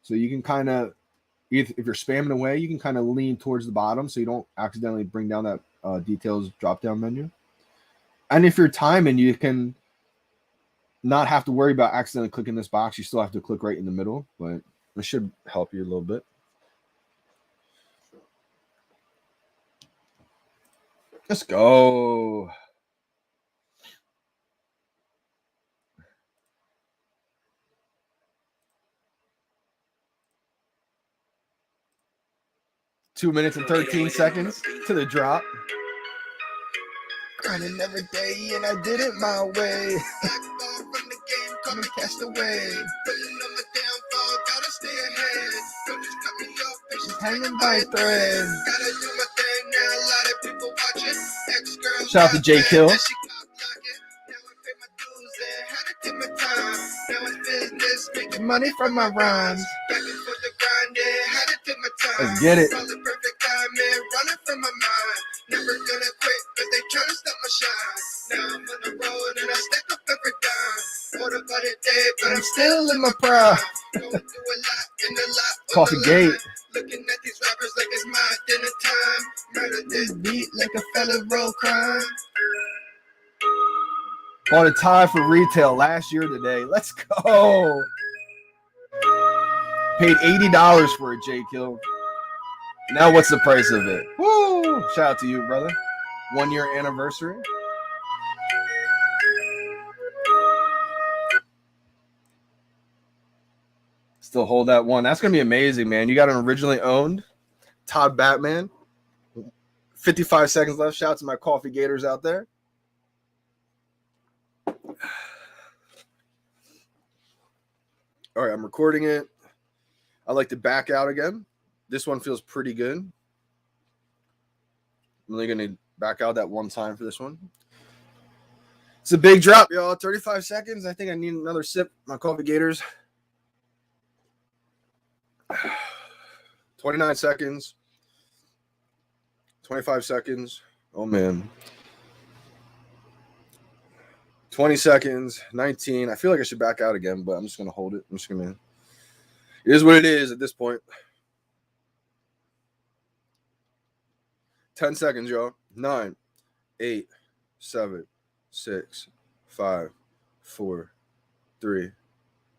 So you can kind of, if you're spamming away, you can kind of lean towards the bottom so you don't accidentally bring down that details drop-down menu. And if you're timing, you can not have to worry about accidentally clicking this box. You still have to click right in the middle, but it should help you a little bit. Let's go. Two minutes and 13 seconds to the drop. Grinding every day and I did it my way. Come and catch the wave. She's hanging by a thread. Shout out to J Kill. Money from my rhymes. Let's get it. Never gonna quit, but they try to stop my shine. Now I'm on the road and I stack up every dime. What about a day, but I'm still in my prime. Going through a lot and a lot. Coffee Gate. Looking at these rappers like it's my dinner time. Murder this beat like a fella roll crime. Bought a tie for retail last year today. Let's go. Paid $80 for a J Kill. Now what's the price of it? Woo! Shout out to you, brother. 1 year anniversary. Still hold that one. That's going to be amazing, man. You got an originally owned Todd Batman. 55 seconds left. Shout out to my coffee gators out there. All right, I'm recording it. I like to back out again. This one feels pretty good. I'm only going to back out that one time for this one. It's a big drop, y'all. 35 seconds. I think I need another sip. My coffee gators. 29 seconds. 25 seconds. Oh, man. 20 seconds. 19. I feel like I should back out again, but I'm just going to hold it. I'm just going to. It is what it is at this point. 10 seconds, y'all. 9, 8, 7, 6, 5, 4, 3,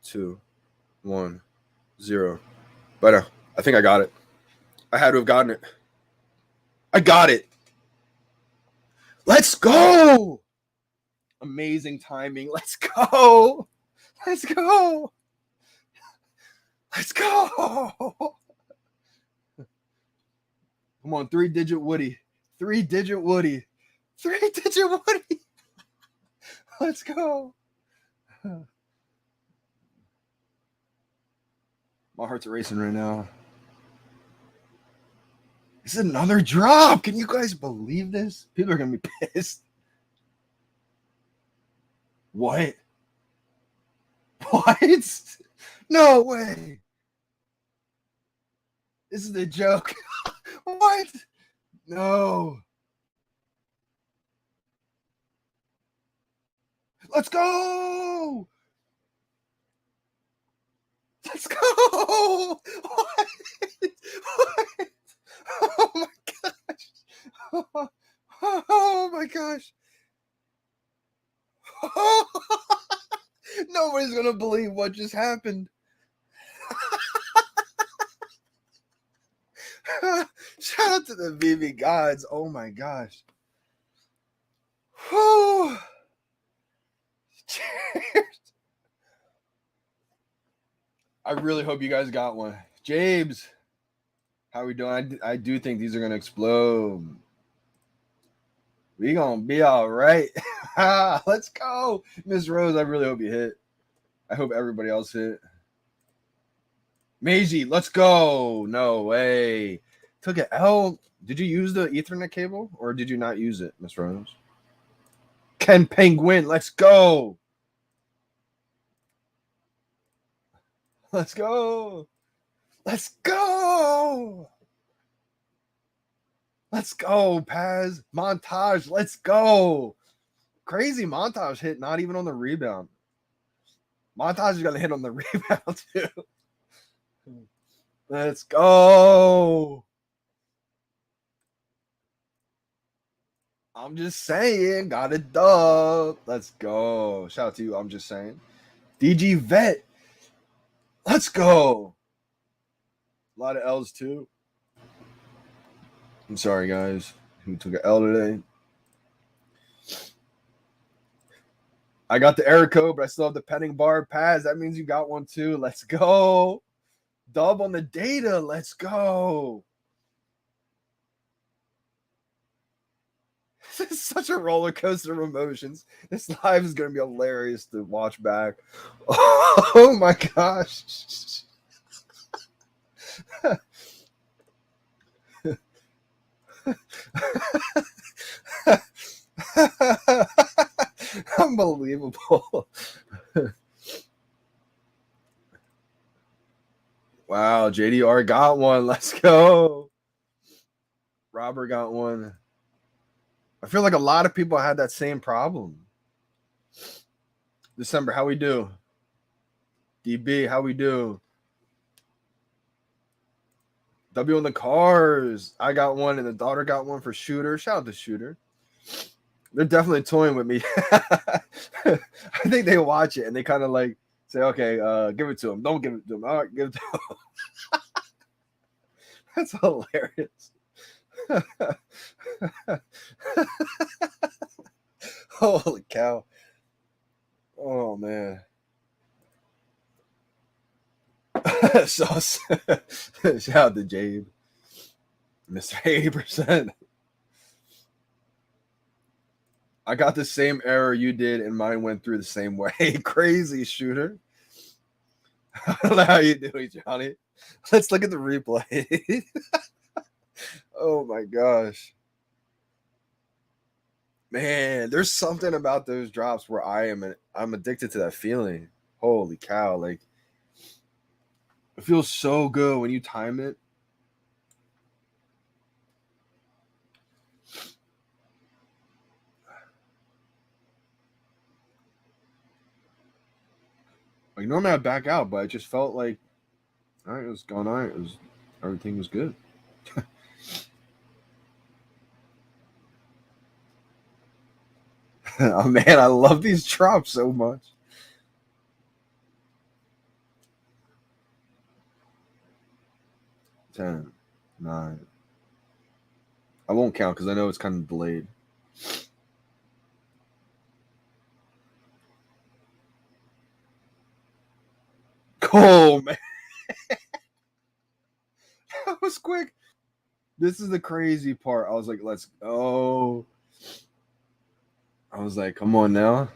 2, 1, 0. But I think I got it. I had to have gotten it. I got it. Let's go. Amazing timing. Let's go. Let's go. Let's go. Come on, 3-digit Woody. 3-digit Woody. 3-digit Woody. Let's go. My heart's racing right now. This is another drop. Can you guys believe this? People are going to be pissed. What? What? No way. This is a joke. What? No. Let's go. Let's go. What? What? Oh my gosh. Oh my gosh. Nobody's going to believe what just happened. Shout out to the VeVe gods. Oh my gosh. Whew. Cheers. I really hope you guys got one. James, how we doing? I do think these are going to explode. We going to be all right. Let's go. Miss Rose, I really hope you hit. I hope everybody else hit. Maisie, let's go. No way. Took an L. Did you use the Ethernet cable or did you not use it, Miss Rose? Ken Penguin, let's go. Let's go. Let's go. Let's go, Paz. Montage, let's go. Crazy Montage hit, not even on the rebound. Montage is going to hit on the rebound, too. Let's go. I'm just saying. Got it dub. Let's go. Shout out to you. I'm just saying. DG Vet. Let's go. A lot of L's, too. I'm sorry, guys, who took an L today. I got the error code, but I still have the pending bar pass. That means you got one, too. Let's go. Dub on the data. Let's go. This is such a roller coaster of emotions. This live is going to be hilarious to watch back. Oh, my gosh. Unbelievable. Wow, JDR got one. Let's go. Robert got one. I feel like a lot of people had that same problem. December, how we do? DB, how we do? W on the cars. I got one, and the daughter got one for Shooter. Shout out to Shooter. They're definitely toying with me. I think they watch it, and they kind of like say, okay, give it to him. Don't give it to him. All right, give it to him. That's hilarious. Holy cow. Oh, man. So, shout out to Jade. Mr. 80%. I got the same error you did, and mine went through the same way. Crazy, Shooter. How you doing, Johnny? Let's look at the replay. Oh, my gosh. Man, there's something about those drops where I'm addicted to that feeling. Holy cow. Like, it feels so good when you time it. Like, normally I back out, but I just felt like, all right, it was going on. Everything was good. Oh, man, I love these drops so much. Ten, 9. I won't count because I know it's kind of delayed. Cool, man. That was quick. This is the crazy part. I was like, let's go. I was like, come on now.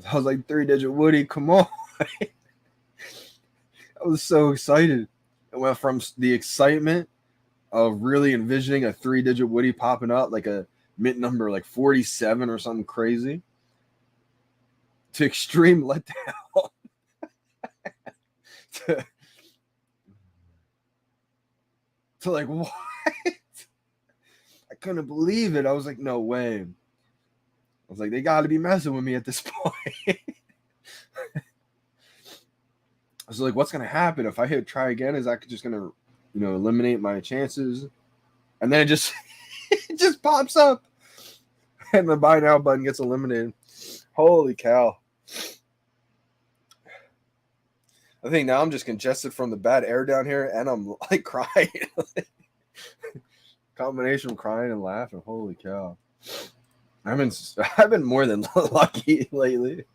I was like, 3-digit Woody, come on. I was so excited. It went from the excitement of really envisioning a 3-digit Woody popping up, like a mint number like 47 or something crazy, to extreme letdown. to like, what? I couldn't believe it. I was like, no way. I was like, they got to be messing with me at this point. I was like, what's going to happen if I hit try again? Is that just going to, eliminate my chances? And then it just it just pops up. And the buy now button gets eliminated. Holy cow. I think now I'm just congested from the bad air down here, and I'm like crying. Combination of crying and laughing. Holy cow. I've been more than lucky lately.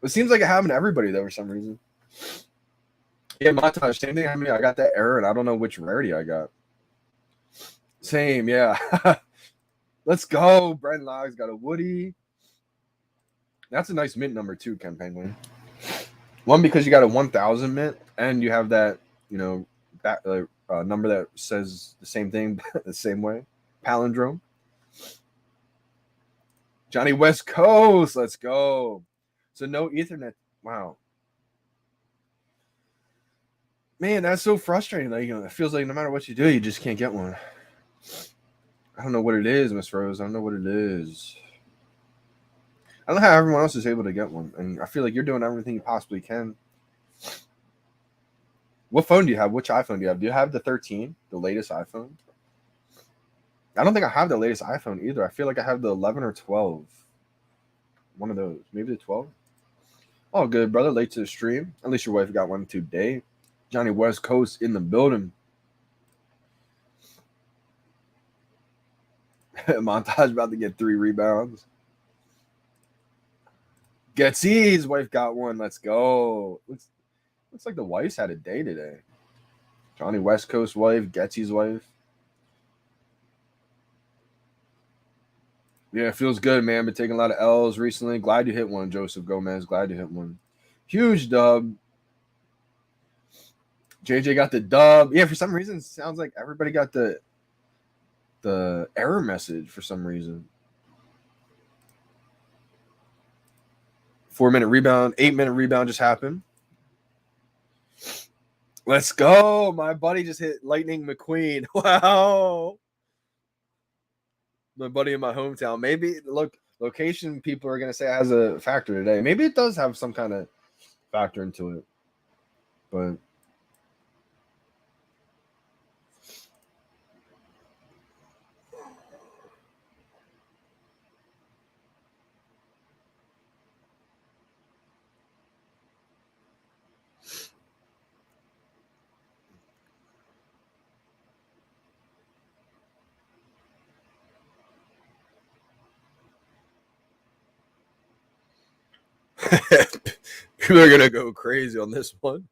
It seems like it happened to everybody though for some reason. Yeah, montage. Same thing happened to me. I got that error, and I don't know which rarity I got. Same, yeah. Let's go. Brent Logs got a Woody. That's a nice mint number too, Ken Penguin. One, because you got a 1,000 mint, and you have that, number that says the same thing the same way. Palindrome. Johnny West Coast. Let's go. So no Ethernet. Wow. Man, that's so frustrating. Like, it feels like no matter what you do, you just can't get one. I don't know what it is, Miss Rose. I don't know what it is. I don't know how everyone else is able to get one. And I feel like you're doing everything you possibly can. What phone do you have? Which iPhone do you have? Do you have the 13, the latest iPhone? I don't think I have the latest iPhone either. I feel like I have the 11 or 12. One of those. Maybe the 12. Oh, good, brother. Late to the stream. At least your wife got one today. Johnny West Coast in the building. Montage about to get 3 rebounds. Getsy's wife got one. Let's go. Looks like the wife's had a day today. Johnny West Coast wife, Getsy's wife. Yeah, it feels good, man. Been taking a lot of L's recently. Glad you hit one, Joseph Gomez. Glad you hit one. Huge dub. JJ got the dub. Yeah, for some reason, it sounds like everybody got the error message for some reason. 4-minute rebound, 8-minute rebound just happened. Let's go. My buddy just hit Lightning McQueen. Wow. My buddy in my hometown. Maybe, location people are going to say it has a factor today. Maybe it does have some kind of factor into it. But people are going to go crazy on this one.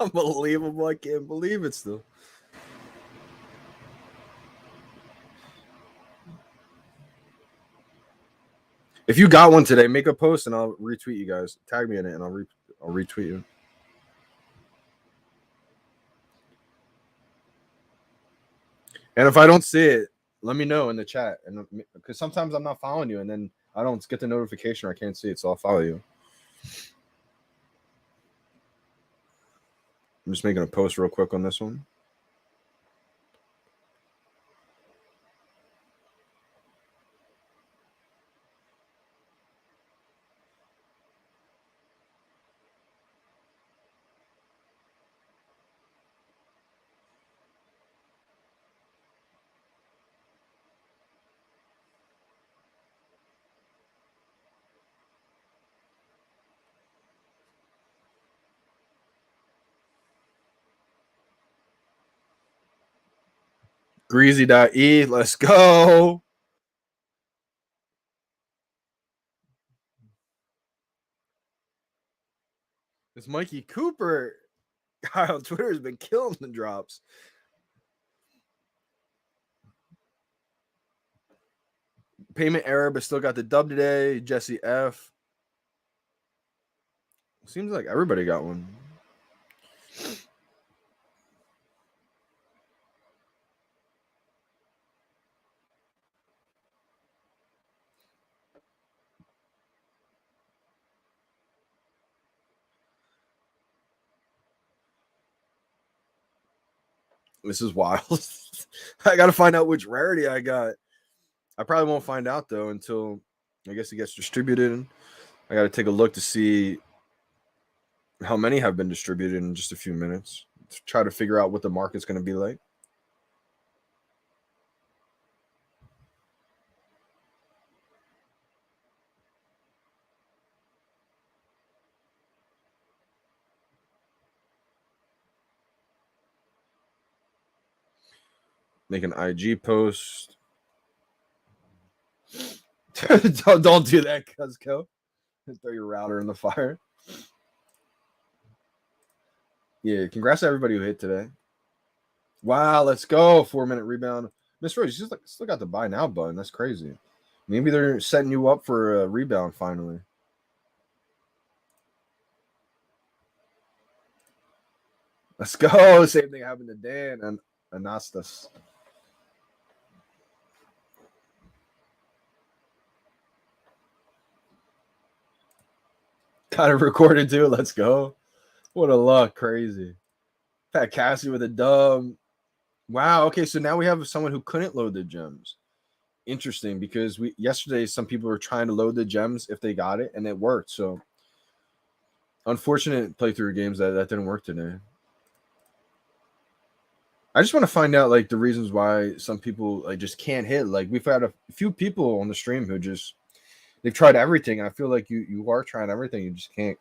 Unbelievable. I can't believe it still. If you got one today, make a post and I'll retweet you guys. Tag me in it and I'll retweet you. And if I don't see it, let me know in the chat. And because sometimes I'm not following you and then I don't get the notification or I can't see it, so I'll follow you. I'm just making a post real quick on this one. Greasy.e, let's go. It's Mikey Cooper. Guy on Twitter has been killing the drops. Payment error, but still got the dub today. Jesse F. Seems like everybody got one. This is wild. I got to find out which rarity I got. I probably won't find out, though, until I guess it gets distributed. I got to take a look to see how many have been distributed in just a few minutes to try to figure out what the market's going to be like. Make an IG post. don't do that, Cuzco. Throw your router in the fire. Yeah, congrats to everybody who hit today. Wow, let's go. 4-minute rebound. Miss Rose, you still got the buy now button. That's crazy. Maybe they're setting you up for a rebound finally. Let's go. Same thing happened to Dan and Anastas. Kind of recorded too. Let's go. What a luck. Crazy. Pat Cassie with a dub. Wow. Okay, so now we have someone who couldn't load the gems. Interesting, because yesterday some people were trying to load the gems if they got it, and it worked. So unfortunate playthrough games that didn't work today. I just want to find out like the reasons why some people like just can't hit. Like we've had a few people on the stream who they've tried everything. And I feel like you are trying everything. You just can't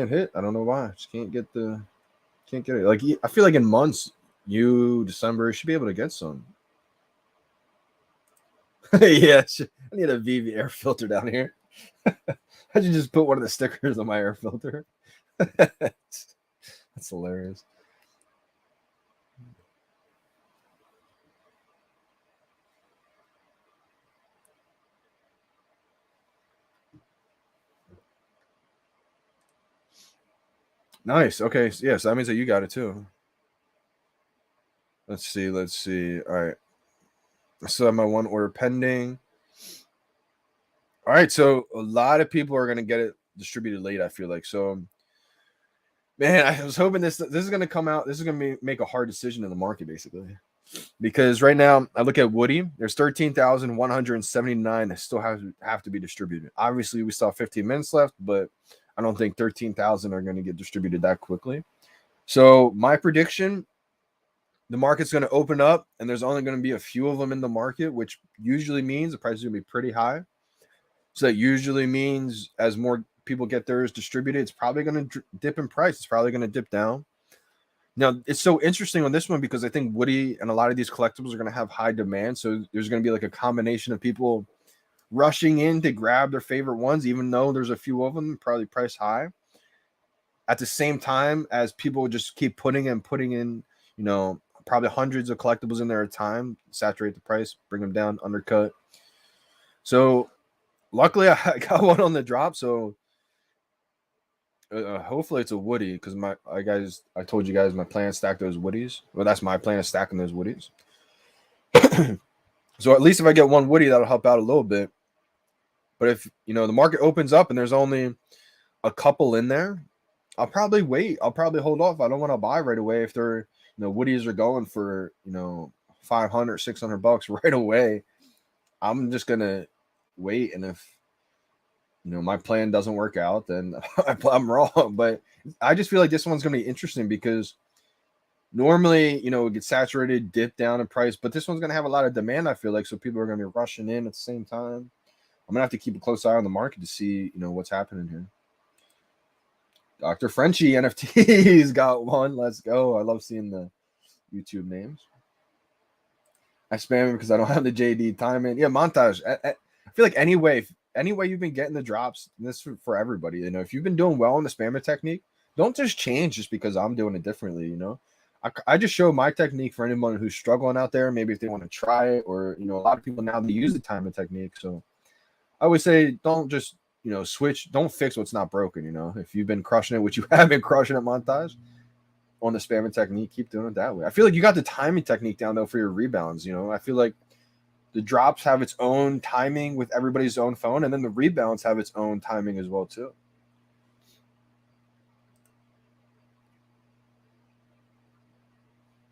hit. I don't know why. Just can't get it. Like I feel like in months, December, you should be able to get some. Yeah, I need a VeVe air filter down here. How'd you just put one of the stickers on my air filter? That's hilarious. Nice. Okay. Yes, yeah, so that means that you got it too. Let's see. All right. I still have my one order pending. All right. So a lot of people are gonna get it distributed late, I feel like. So man, I was hoping this is gonna come out. This is gonna make a hard decision in the market, basically. Because right now I look at Woody, there's 13,179 that still have to be distributed. Obviously, we still have 15 minutes left, but I don't think 13,000 are going to get distributed that quickly. So my prediction, the market's going to open up and there's only going to be a few of them in the market, which usually means the price is going to be pretty high. So that usually means as more people get theirs distributed, it's probably going to dip in price. It's probably going to dip down. Now, it's so interesting on this one because I think Woody and a lot of these collectibles are going to have high demand. So there's going to be like a combination of people rushing in to grab their favorite ones, even though there's a few of them probably priced high. At the same time as people just keep putting in, probably hundreds of collectibles in there at a time, saturate the price, bring them down, undercut. So luckily I got one on the drop. So hopefully it's a Woody because I told you guys my plan to stack those Woodies. Well, that's my plan of stacking those Woodies. So at least if I get one Woody, that'll help out a little bit. But if the market opens up and there's only a couple in there, I'll probably wait. I'll probably hold off. I don't want to buy right away if they're, Woodies are going for, 500, $600 right away. I'm just gonna wait, and if my plan doesn't work out, then I'm wrong. But I just feel like this one's gonna be interesting because normally, it gets saturated, dip down in price, but this one's gonna have a lot of demand. I feel like so people are gonna be rushing in at the same time. I'm gonna have to keep a close eye on the market to see, what's happening here. Dr. Frenchie NFT's got one. Let's go. I love seeing the YouTube names. I spam him because I don't have the JD timing. Yeah, montage. I feel like anyway you've been getting the drops, and this is for everybody. If you've been doing well in the spammer technique, don't just change just because I'm doing it differently. I just show my technique for anyone who's struggling out there. Maybe if they want to try it, or a lot of people now they use the timing technique. So I would say don't just switch. Don't fix what's not broken. If you've been crushing it, which you have been crushing it, montage on the spamming technique, keep doing it that way. I feel like you got the timing technique down though for your rebounds. I feel like the drops have its own timing with everybody's own phone, and then the rebounds have its own timing as well too.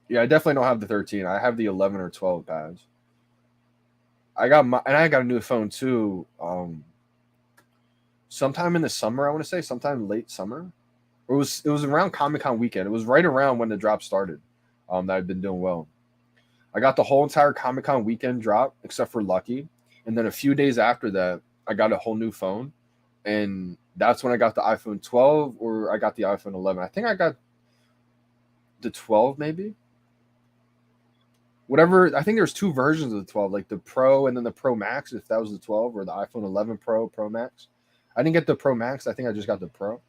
Yeah, I definitely don't have the 13. I have the 11 or 12 pads. I got a new phone too. Sometime in the summer, I want to say, sometime late summer. It was around Comic-Con weekend. It was right around when the drop started. That I've been doing well. I got the whole entire Comic-Con weekend drop except for Lucky, and then a few days after that, I got a whole new phone, and that's when I got the iPhone 12 or I got the iPhone 11. I think I got the 12 maybe. Whatever. I think there's two versions of the 12, like the Pro and then the Pro Max, if that was the 12, or the iPhone 11 Pro, Pro Max. I didn't get the Pro Max. I think I just got the Pro.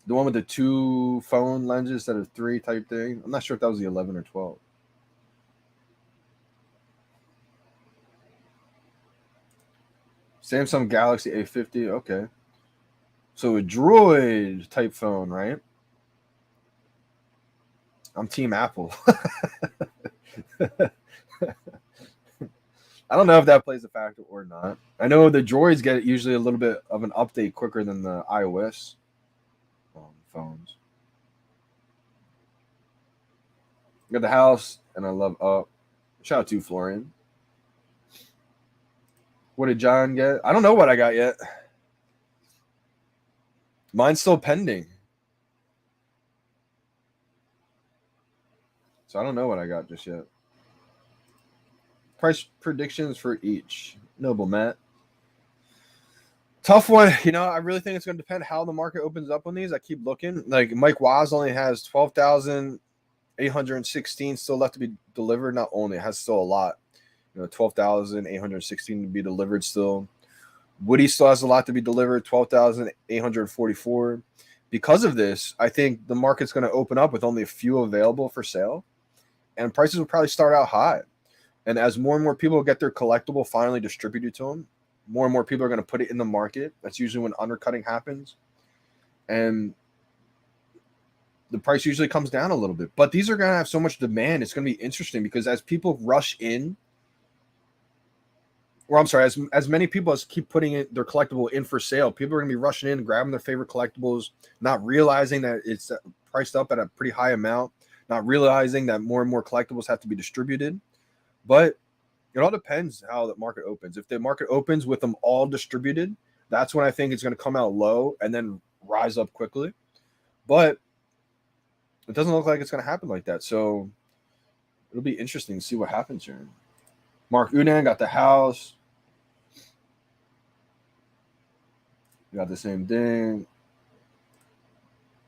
The one with the two phone lenses instead of three type thing. I'm not sure if that was the 11 or 12. Samsung Galaxy A50. Okay. So a Droid type phone, right? I'm Team Apple. I don't know if that plays a factor or not. I know the Droids get usually a little bit of an update quicker than the iOS phones. Got the house, and I love up. Shout out to Florian. What did John get? I don't know what I got yet. Mine's still pending. So I don't know what I got just yet. Price predictions for each. Noble Matt. Tough one. I really think it's going to depend how the market opens up on these. I keep looking. Like Mike Waz only has 12,816 still left to be delivered. Not only, it has still a lot. 12,816 to be delivered still. Woody still has a lot to be delivered, 12,844. Because of this, I think the market's going to open up with only a few available for sale, and prices will probably start out high. And as more and more people get their collectible finally distributed to them, more and more people are going to put it in the market. That's usually when undercutting happens. And the price usually comes down a little bit. But these are going to have so much demand. It's going to be interesting because as people rush in, or I'm sorry, as many people as keep putting their collectible in for sale, people are going to be rushing in, grabbing their favorite collectibles, not realizing that it's priced up at a pretty high amount, not realizing that more and more collectibles have to be distributed. But it all depends how the market opens. If the market opens with them all distributed, that's when I think it's going to come out low and then rise up quickly. But it doesn't look like it's going to happen like that. So it'll be interesting to see what happens here. Mark Udan got the house. We got the same thing.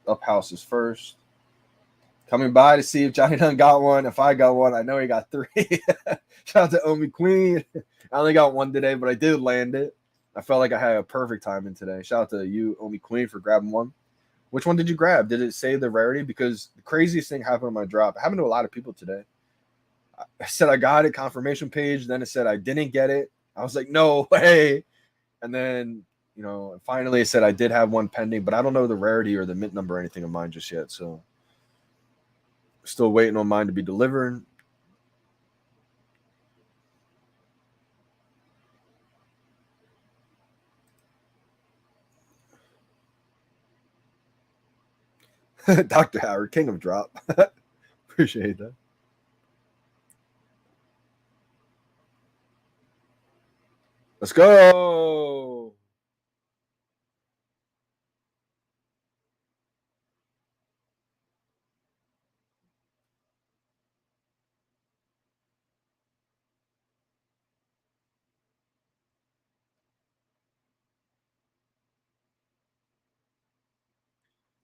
Up house is first. Coming by to see if Johnny Dunn got one. If I got one, I know he got 3. Shout out to Omi Queen. I only got one today, but I did land it. I felt like I had a perfect timing today. Shout out to you, Omi Queen, for grabbing one. Which one did you grab? Did it say the rarity? Because the craziest thing happened on my drop. It happened to a lot of people today. I said I got it, confirmation page. Then it said I didn't get it. I was like, no way. And then, finally it said I did have one pending, but I don't know the rarity or the mint number or anything of mine just yet. So still waiting on mine to be delivered. Dr. Howard, king of drop. Appreciate that. Let's go.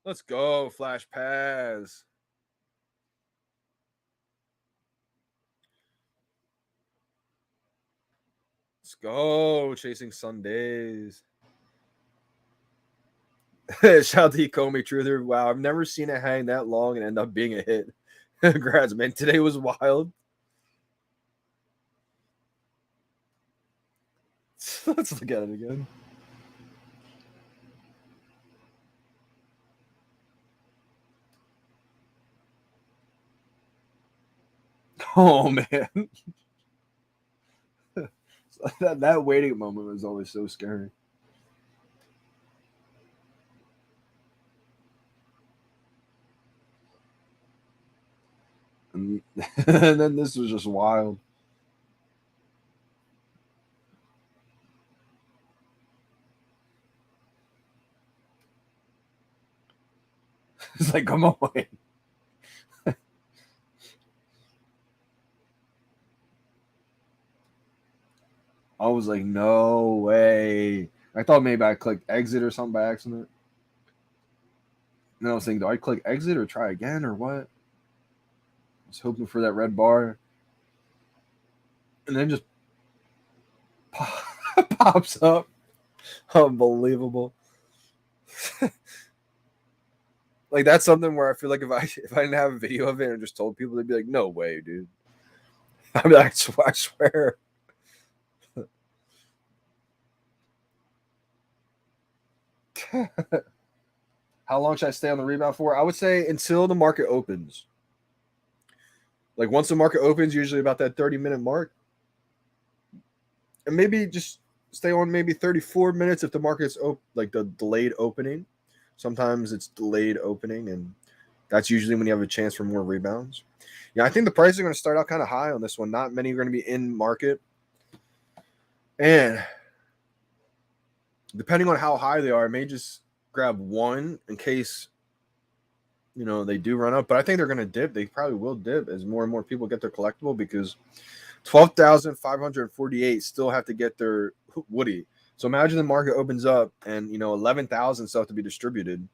Let's go. Flash pass. Let's go. Chasing Sundays. Shout out to Comey Truther. Wow, I've never seen it hang that long and end up being a hit. Congrats, man. Today was wild. Let's look at it again. Oh man. that waiting moment was always so scary. And then this was just wild. It's like, come on. I was like, no way. I thought maybe I clicked exit or something by accident. And I was thinking, do I click exit or try again or what? I was hoping for that red bar. And then just pops up. Unbelievable. Like that's something where I feel like if I didn't have a video of it and just told people, they'd be like, no way, dude. I'd be like, I swear. How long should I stay on the rebound for? I would say until the market opens. Like once the market opens, usually about that 30-minute mark. And maybe just stay on maybe 34 minutes if the market's like the delayed opening. Sometimes it's delayed opening, and that's usually when you have a chance for more rebounds. Yeah, I think the prices are going to start out kind of high on this one. Not many are going to be in market. And depending on how high they are, I may just grab one in case, they do run up. But I think they're going to dip. They probably will dip as more and more people get their collectible because 12,548 still have to get their Woody. So imagine the market opens up and 11,000 stuff to be distributed,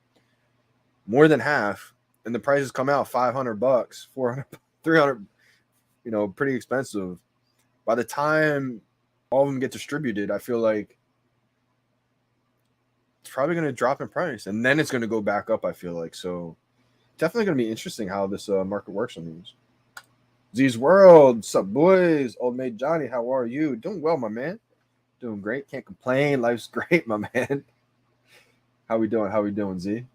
more than half, and the prices come out $500, 400, 300. Pretty expensive. By the time all of them get distributed, I feel like it's probably going to drop in price, and then it's going to go back up. I feel like so. Definitely going to be interesting how this market works on these. Z's World, what's up, boys? Old mate Johnny, how are you? Doing well, my man. Doing great. Can't complain. Life's great, my man. How we doing? How we doing, Z?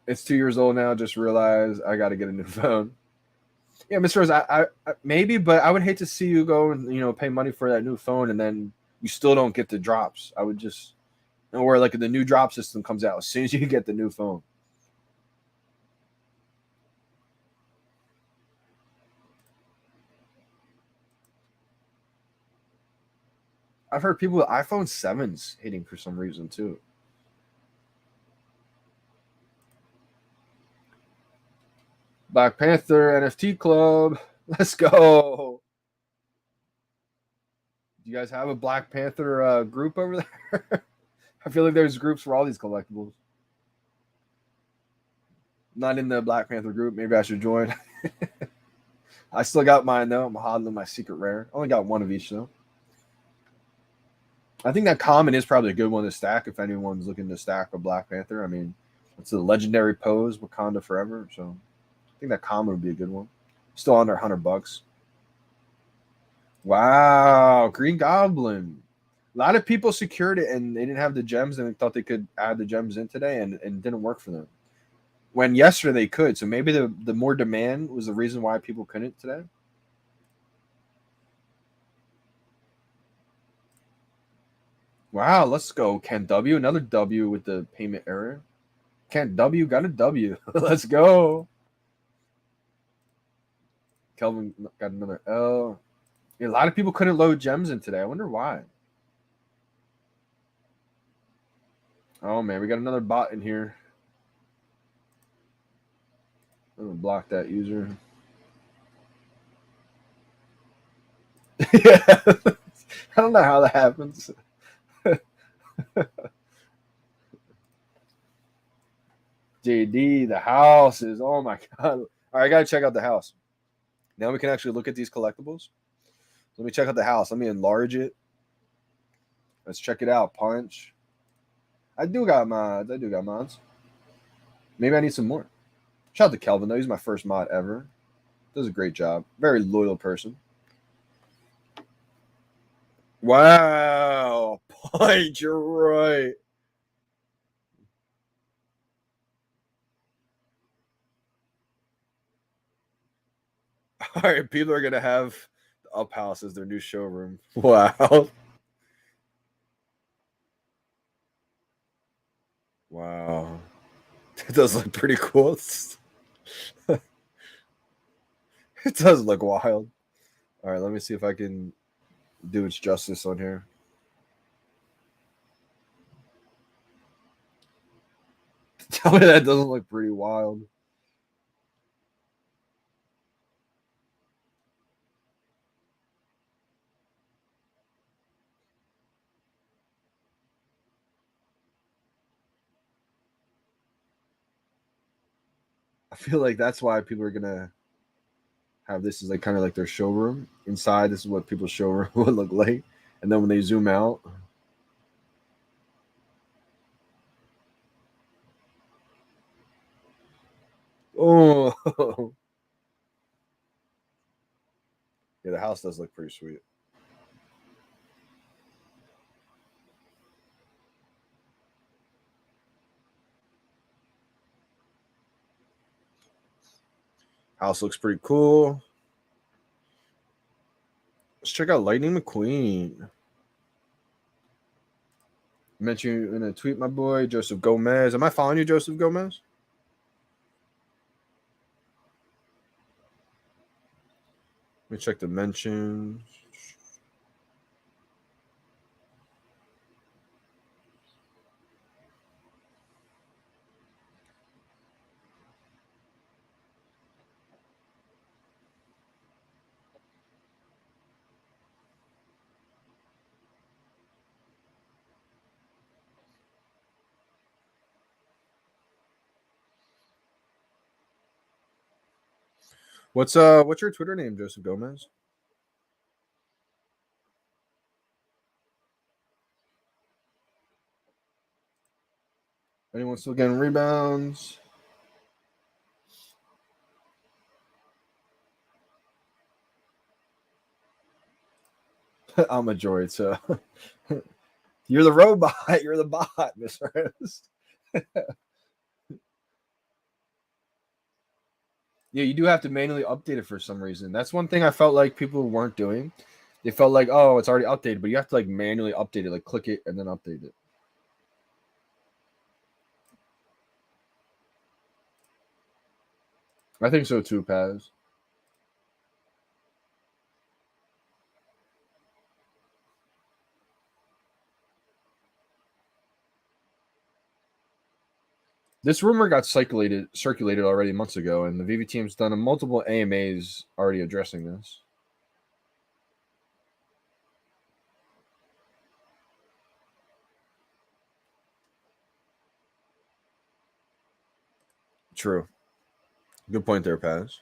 It's 2 years old now. Just realized I got to get a new phone. Yeah, Mr. Rose, I maybe, but I would hate to see you go and pay money for that new phone and then you still don't get the drops. I would just, or like the new drop system comes out as soon as you get the new phone. I've heard people with iPhone 7s hitting for some reason too. Black Panther NFT Club. Let's go. Do you guys have a Black Panther group over there? I feel like there's groups for all these collectibles. Not in the Black Panther group. Maybe I should join. I still got mine though. I'm hodling my secret rare. Only got one of each though. I think that common is probably a good one to stack if anyone's looking to stack a Black Panther. I mean, it's a legendary pose, Wakanda forever. So I think that common would be a good one. Still under $100. Wow, Green Goblin. A lot of people secured it and they didn't have the gems and they thought they could add the gems in today and it didn't work for them. When yesterday they could. So maybe the more demand was the reason why people couldn't today. Wow, let's go. Can't W. Another W with the payment error. Can't W. Got a W. Let's go. Kelvin got another L. Yeah, a lot of people couldn't load gems in today. I wonder why. Oh man, we got another bot in here. I'm gonna block that user. Yeah. I don't know how that happens. JD, the house is, oh my god. All right, I gotta check out the house. Now we can actually look at these collectibles. Let me check out the house. Let me enlarge it. Let's check it out. Punch. I do got mods. I do got mods. Maybe I need some more. Shout out to Kelvin though. He's my first mod ever. Does a great job. Very loyal person. Wow. Punch, you're right. All right, people are gonna have the up house as their new showroom. Wow. Wow. It does look pretty cool. It does look wild. All right, let me see if I can do its justice on here. Tell me that doesn't look pretty wild. I feel like that's why people are gonna have this as like kind of like their showroom. Inside, this is what people's showroom would look like, and then when they zoom out, oh, yeah, the house does look pretty sweet. House looks pretty cool. Let's check out Lightning McQueen. Mention you in a tweet, my boy Joseph Gomez. Am I following you, Joseph Gomez? Let me check the mentions. What's your Twitter name, Joseph Gomez? Anyone still getting rebounds? I'm a droid, so you're the robot. You're the bot, Miss Rose. Yeah, you do have to manually update it for some reason. That's one thing I felt like people weren't doing. They felt like, oh, it's already updated, but you have to like manually update it, like click it and then update it. I think so too, Paz. This rumor got circulated already months ago, and the VeVe team's done a multiple AMAs already addressing this. True. Good point there, Paz.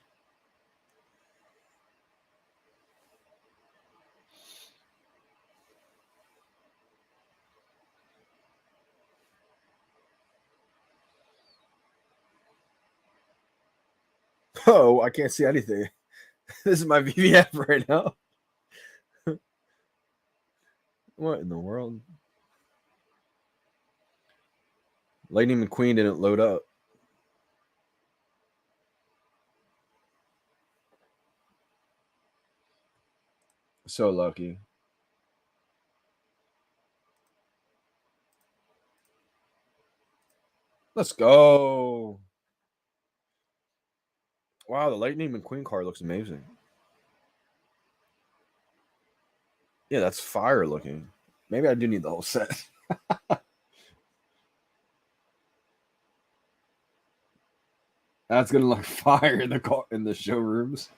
Oh, I can't see anything. This is my VeVe app right now. What in the world? Lightning McQueen didn't load up. So lucky. Let's go. Wow, the Lightning McQueen card looks amazing. Yeah, that's fire looking. Maybe I do need the whole set. That's gonna look fire in the showrooms.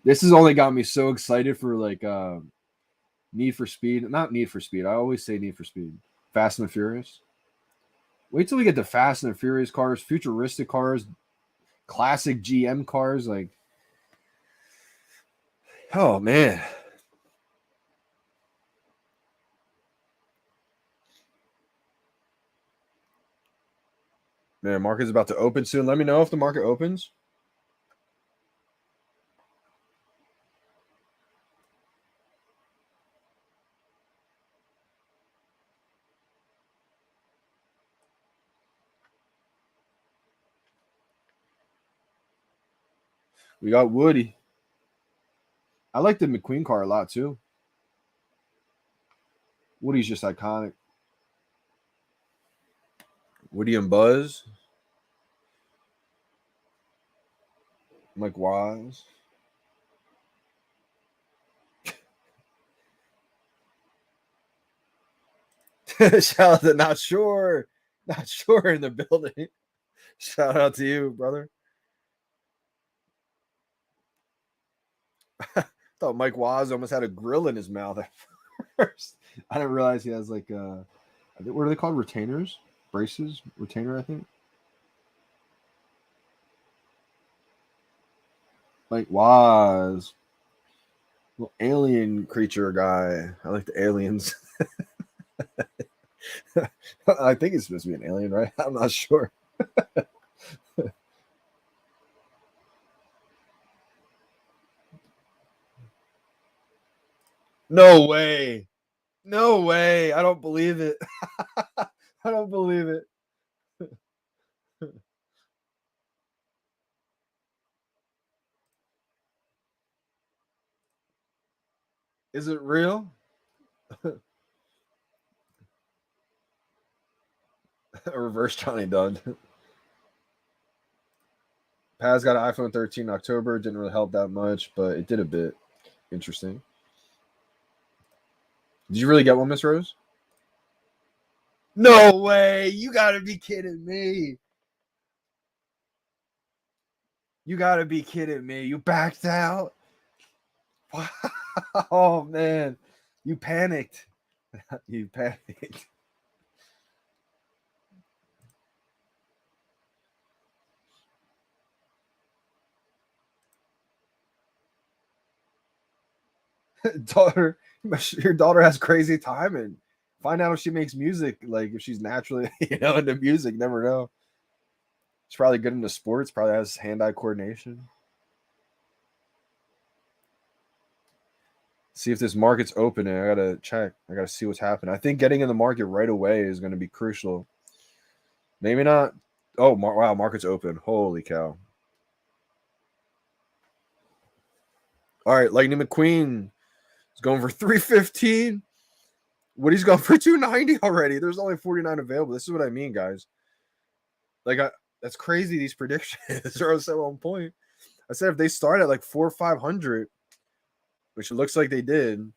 This has only got me so excited for like Need for Speed. Not Need for Speed. I always say Need for Speed. Fast and Furious. Wait till we get the Fast and Furious cars, futuristic cars, classic GM cars. Like, oh man. Man, market's about to open soon. Let me know if the market opens. We got Woody. I like the McQueen car a lot too. Woody's just iconic. Woody and Buzz. Mike Wise. Shout out to Not Sure. Not Sure in the building. Shout out to you, brother. Thought Mike Waz almost had a grill in his mouth at first. I didn't realize he has like what are they called? Retainers? Braces? Retainer, I think. Mike Waz. Little alien creature guy. I like the aliens. I think it's supposed to be an alien, right? I'm not sure. No way. No way. I don't believe it. I don't believe it. Is it real? A reverse Johnny Dunn. Paz got an iPhone 13 in October. Didn't really help that much, but it did a bit. Interesting. Did you really get one, Miss Rose? No way. You got to be kidding me. You got to be kidding me. You backed out? Wow. Oh, man. You panicked. You panicked. Daughter, your daughter has crazy timing. Find out if she makes music, like if she's naturally, into music. Never know. She's probably good into sports. Probably has hand-eye coordination. See if this market's opening. I gotta check. I gotta see what's happening. I think getting in the market right away is going to be crucial. Maybe not. Oh, wow, market's open. Holy cow! All right, Lightning McQueen is going for 315. Woody's going for 290 already. There's only 49 available. This is what I mean, guys. Like, that's crazy. These predictions are so on point. I said if they start at like 4 or 500, which it looks like they did,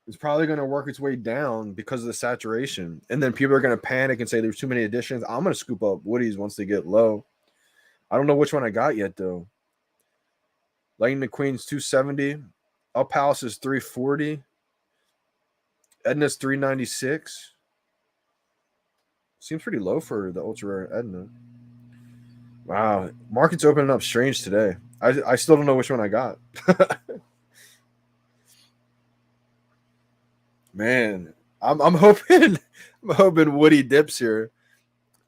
it's probably going to work its way down because of the saturation. And then people are going to panic and say there's too many additions. I'm going to scoop up Woody's once they get low. I don't know which one I got yet, though. Lightning McQueen's 270. Up House is 340. Edna's 396. Seems pretty low for the ultra rare Edna. Wow. Market's opening up strange today. I still don't know which one I got. Man, I'm hoping Woody dips here.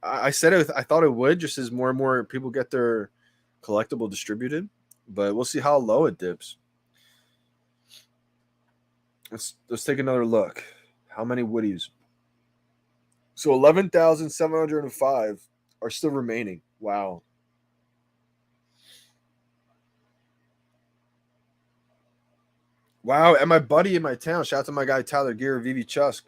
I said it. I thought it would, just as more and more people get their collectible distributed. But we'll see how low it dips. Let's take another look. How many Woodies? So 11,705 are still remaining. Wow. Wow, and my buddy in my town, shout out to my guy Tyler Gear, VeVe Chusk.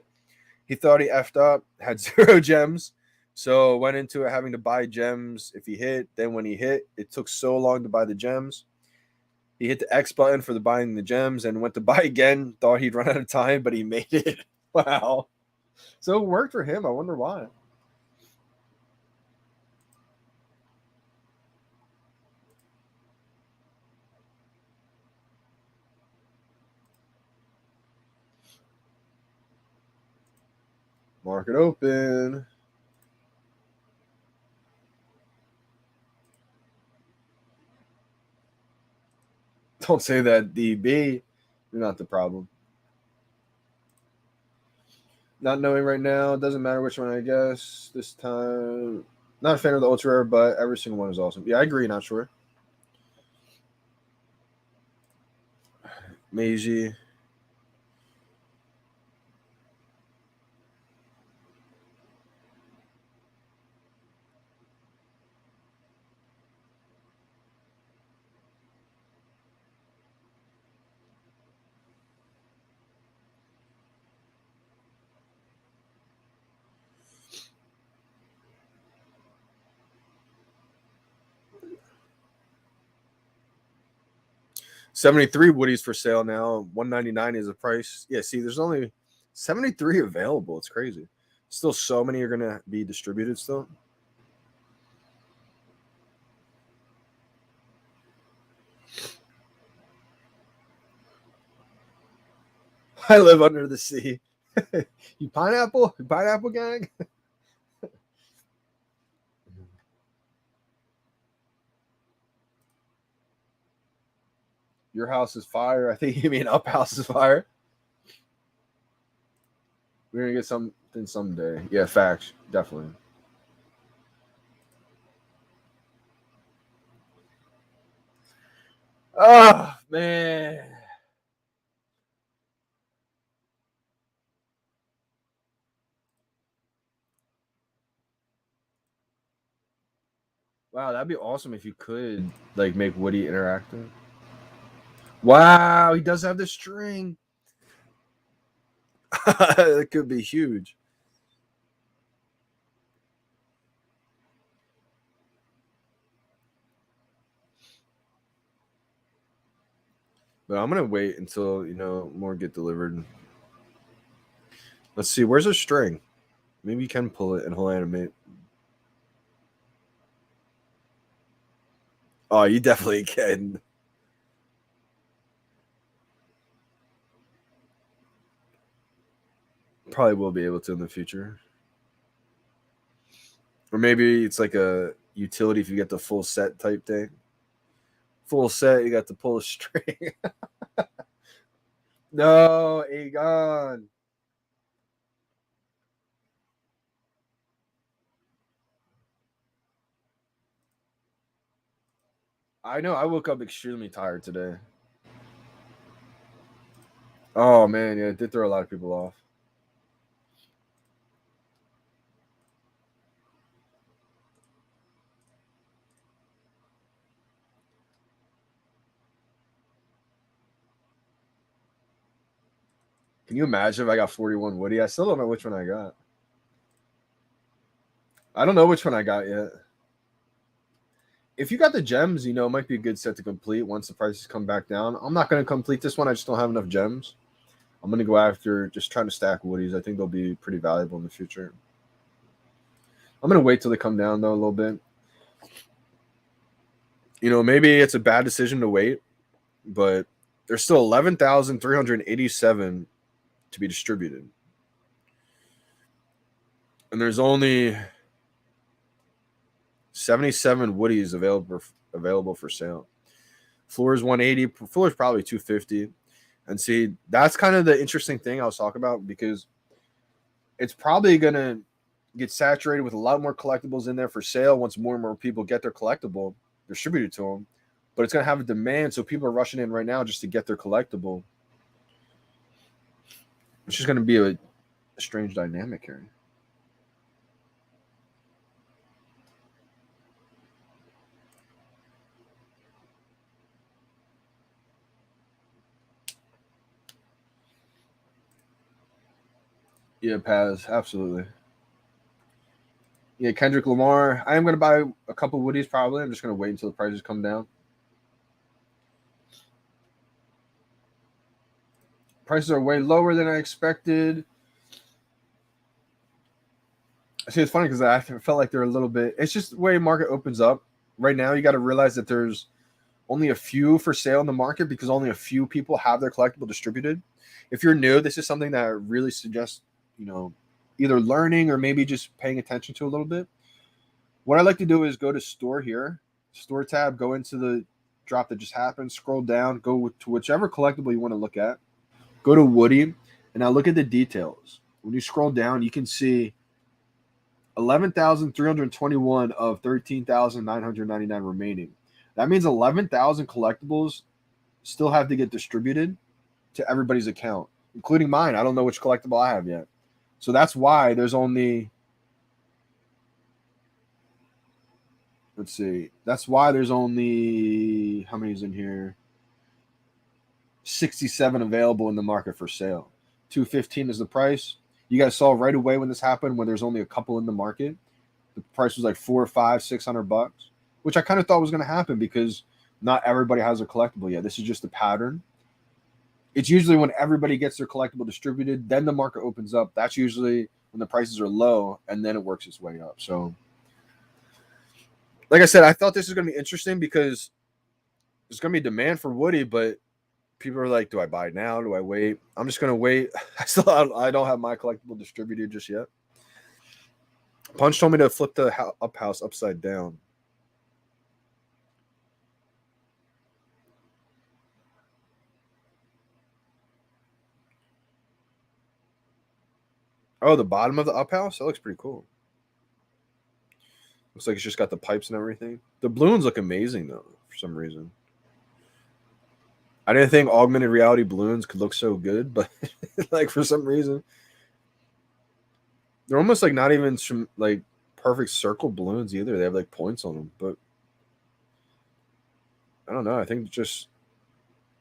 He thought he effed up, had 0 gems, so went into it having to buy gems if he hit. Then when he hit, it took so long to buy the gems. He hit the X button for the buying the gems and went to buy again. Thought he'd run out of time, but he made it. Wow. So it worked for him. I wonder why. Market open. Don't say that, DB. You're not the problem. Not knowing right now. Doesn't matter which one, I guess. This time. Not a fan of the ultra rare, but every single one is awesome. Yeah, I agree. Not sure. Meiji. $73 Woodies for sale now. $199 is the price. Yeah, see, there's only 73 available. It's crazy. Still, so many are gonna be distributed still. I live under the sea. You pineapple? Pineapple gang? Your house is fire. I think you mean up house is fire. We're gonna get something someday. Yeah, facts. Definitely. Oh man. Wow, that'd be awesome if you could like make Woody interactive. Wow, he does have the string. That could be huge. But I'm gonna wait until more get delivered. Let's see, where's a string? Maybe you can pull it and he'll animate. Oh, you definitely can. Probably will be able to in the future. Or maybe it's like a utility if you get the full set type thing. Full set, you got to pull a string. No, Aegon. I know. I woke up extremely tired today. Oh man, yeah, it did throw a lot of people off. Can you imagine if I got 41 Woody? I still don't know which one I got. I don't know which one I got yet. If you got the gems, it might be a good set to complete once the prices come back down. I'm not going to complete this one. I just don't have enough gems. I'm going to go after just trying to stack Woodies. I think they'll be pretty valuable in the future. I'm going to wait till they come down, though, a little bit. Maybe it's a bad decision to wait, but there's still 11,387 to be distributed. And there's only 77 Woodies available for sale. Floor is 180. Floor is probably 250. And see, that's kind of the interesting thing I was talking about because it's probably going to get saturated with a lot more collectibles in there for sale once more and more people get their collectible distributed to them. But it's going to have a demand, so people are rushing in right now just to get their collectible. It's just going to be a strange dynamic here. Yeah, Paz, absolutely. Yeah, Kendrick Lamar. I am going to buy a couple Woodies probably. I'm just going to wait until the prices come down. Prices are way lower than I expected. See, it's funny because I felt like they're a little bit. It's just the way market opens up. Right now, you got to realize that there's only a few for sale in the market because only a few people have their collectible distributed. If you're new, this is something that I really suggest, either learning or maybe just paying attention to a little bit. What I like to do is go to store here, store tab, go into the drop that just happened, scroll down, go to whichever collectible you want to look at, go to Woody, and now look at the details. When you scroll down, you can see 11,321 of 13,999 remaining. That means 11,000 collectibles still have to get distributed to everybody's account, including mine. I don't know which collectible I have yet. So that's why there's only, let's see, that's why there's only, how many's in here? 67 available in the market for sale. 215 is the price. You guys saw right away when this happened, when there's only a couple in the market. The price was like $400, $500, $600, which I kind of thought was going to happen because not everybody has a collectible yet. This is just a pattern. It's usually when everybody gets their collectible distributed, then the market opens up. That's usually when the prices are low, and then it works its way up. So, like I said, I thought this was going to be interesting because there's going to be demand for Woody, but people are like, do I buy now? Do I wait? I'm just going to wait. I don't have my collectible distributed just yet. Punch told me to flip the up house upside down. Oh, the bottom of the up house? That looks pretty cool. Looks like it's just got the pipes and everything. The balloons look amazing, though, for some reason. I didn't think augmented reality balloons could look so good, but like for some reason, they're almost like not even some like perfect circle balloons either. They have like points on them, but I don't know. I think just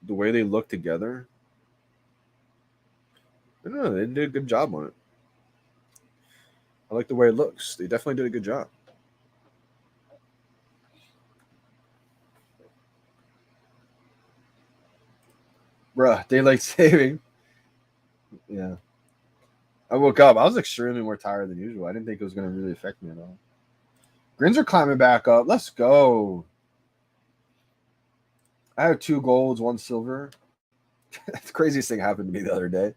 the way they look together. I don't know. They did a good job on it. I like the way it looks. They definitely did a good job. Bruh, daylight saving. Yeah. I woke up. I was extremely more tired than usual. I didn't think it was going to really affect me at all. Grins are climbing back up. Let's go. I have 2 golds, 1 silver. That's the craziest thing happened to me the other day.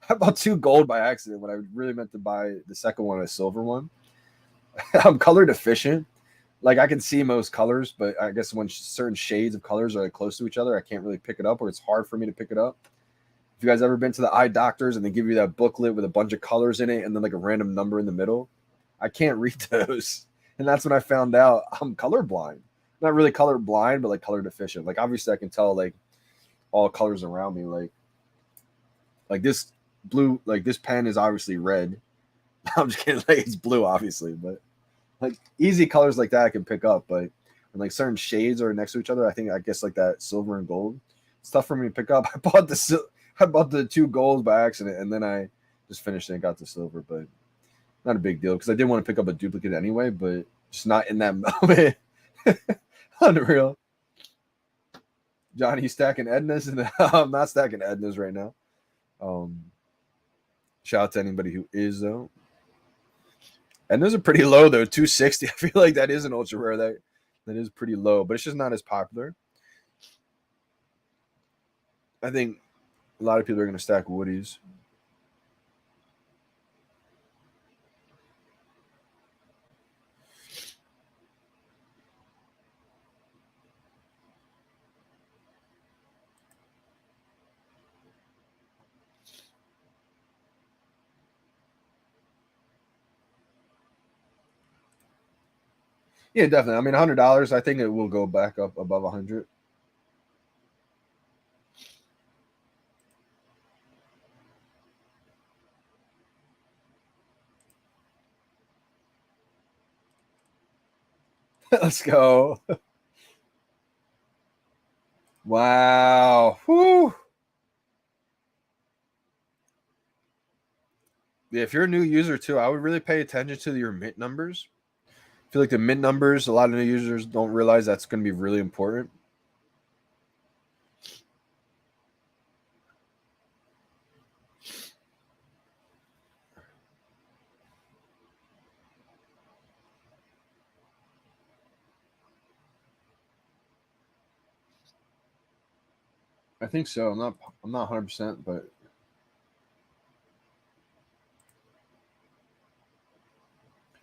I bought 2 gold by accident when I really meant to buy the second one, a silver one. I'm color deficient. Like I can see most colors, but I guess when certain shades of colors are like close to each other, I can't really pick it up, or it's hard for me to pick it up. If you guys ever been to the eye doctors and they give you that booklet with a bunch of colors in it and then like a random number in the middle, I can't read those. And that's when I found out I'm colorblind. Not really colorblind, but like color deficient. Like obviously I can tell like all colors around me. Like this blue, like this pen is obviously red. I'm just kidding. Like it's blue, obviously, but like easy colors like that I can pick up. But when like certain shades are next to each other, I guess like that silver and gold, it's tough for me to pick up. I bought the 2 golds by accident, and then I just finished it and got the silver, but not a big deal because I did want to pick up a duplicate anyway, but just not in that moment. Unreal. Johnny stacking Edna's, and I'm not stacking Edna's right now. Shout out to anybody who is though. Edna's are pretty low though, 260. I feel like that is an ultra rare that is pretty low, but it's just not as popular. I think a lot of people are going to stack Woodies. Yeah, definitely. I mean, $100. I think it will go back up above 100. Let's go. Wow. Whew. Yeah, if you're a new user too, I would really pay attention to your mint numbers. I feel like the mint numbers, a lot of new users don't realize that's going to be really important. I think so. I'm not 100%, but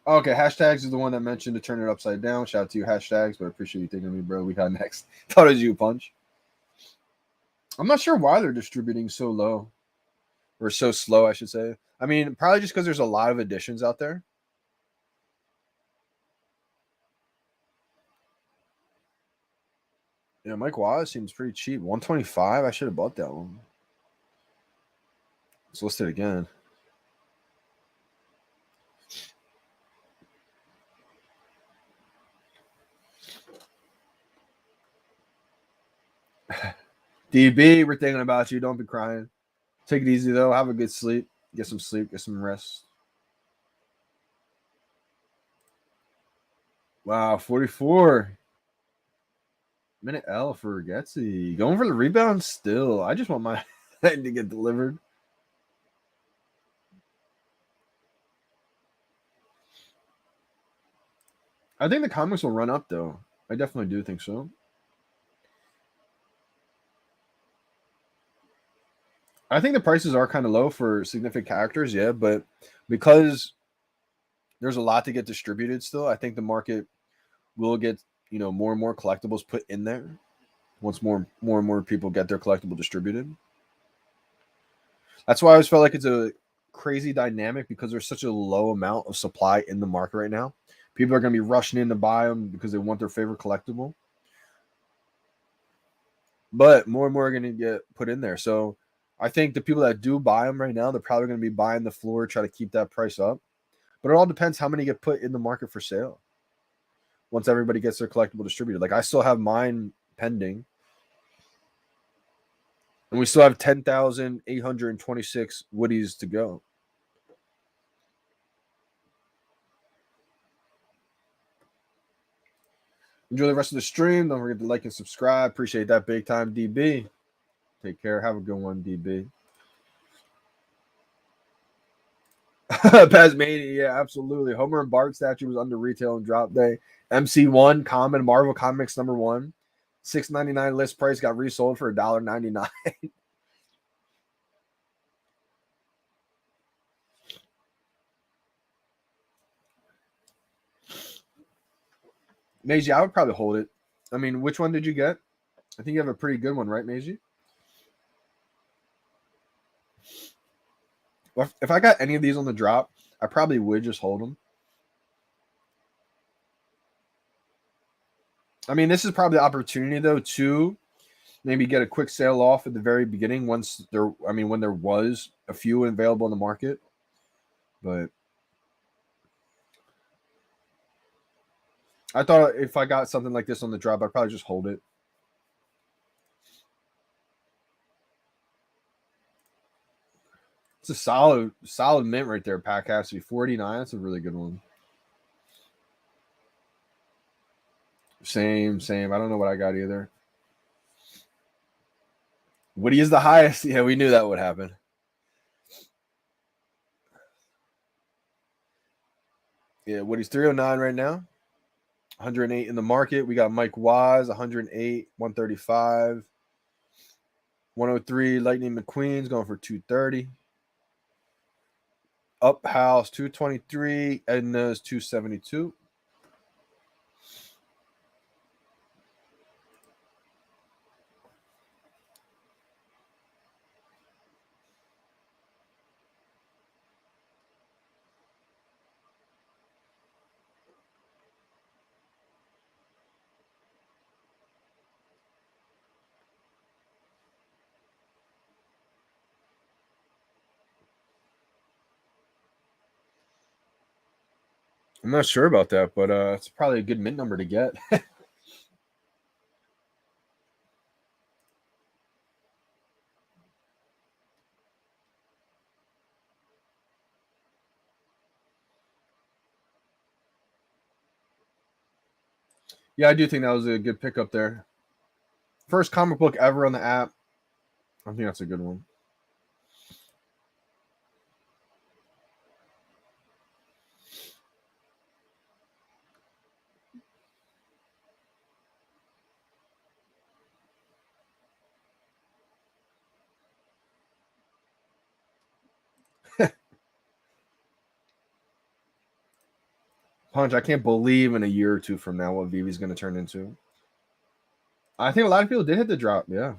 okay, hashtags is the one that mentioned to turn it upside down. Shout out to you, hashtags, but I appreciate you thinking of me, bro. We got next. Thought it was you, Punch. I'm not sure why they're distributing so low or so slow, I should say. I mean, probably just because there's a lot of editions out there. Yeah, Mike Wallace seems pretty cheap. 125. I should have bought that one. It's listed again. DB, we're thinking about you. Don't be crying. Take it easy though. Have a good sleep. Get some sleep. Get some rest. Wow, 44. Minute L for Getsy. Going for the rebound still. I just want my head to get delivered. I think the comics will run up though. I definitely do think so. I think the prices are kind of low for significant characters, yeah, but because there's a lot to get distributed still, I think the market will get, more and more collectibles put in there once more and more people get their collectible distributed. That's why I always felt like it's a crazy dynamic because there's such a low amount of supply in the market right now. People are going to be rushing in to buy them because they want their favorite collectible. But more and more are going to get put in there. So I think the people that do buy them right now, they're probably going to be buying the floor, try to keep that price up. But it all depends how many get put in the market for sale once everybody gets their collectible distributed. Like I still have mine pending. And we still have 10,826 Woodies to go. Enjoy the rest of the stream. Don't forget to like and subscribe. Appreciate that big time, DB. Take care. Have a good one, DB. Pasmania, yeah, absolutely. Homer and Bart statue was under retail and drop day. MC1 common Marvel Comics #1. $6.99 list price got resold for $1.99. Maisie, I would probably hold it. I mean, which one did you get? I think you have a pretty good one, right, Maisie? Well, if I got any of these on the drop, I probably would just hold them. I mean, this is probably the opportunity though to maybe get a quick sale off at the very beginning once there. I mean, when there was a few available in the market, but I thought if I got something like this on the drop, I'd probably just hold it. It's a solid mint right there. Pack has to be 49. That's a really good one. Same. I don't know what I got either. Woody is the highest. Yeah, we knew that would happen. Yeah, Woody's 309 right now. 108 in the market. We got Mike Wise, 108, 135. 103, Lightning McQueen's going for 230. Up House, 223. Edna's 272. I'm not sure about that, but it's probably a good mint number to get. Yeah, I do think that was a good pickup there. First comic book ever on the app. I think that's a good one. Punch, I can't believe in a year or two from now what VeVe's going to turn into. I think a lot of people did hit the drop. Yeah.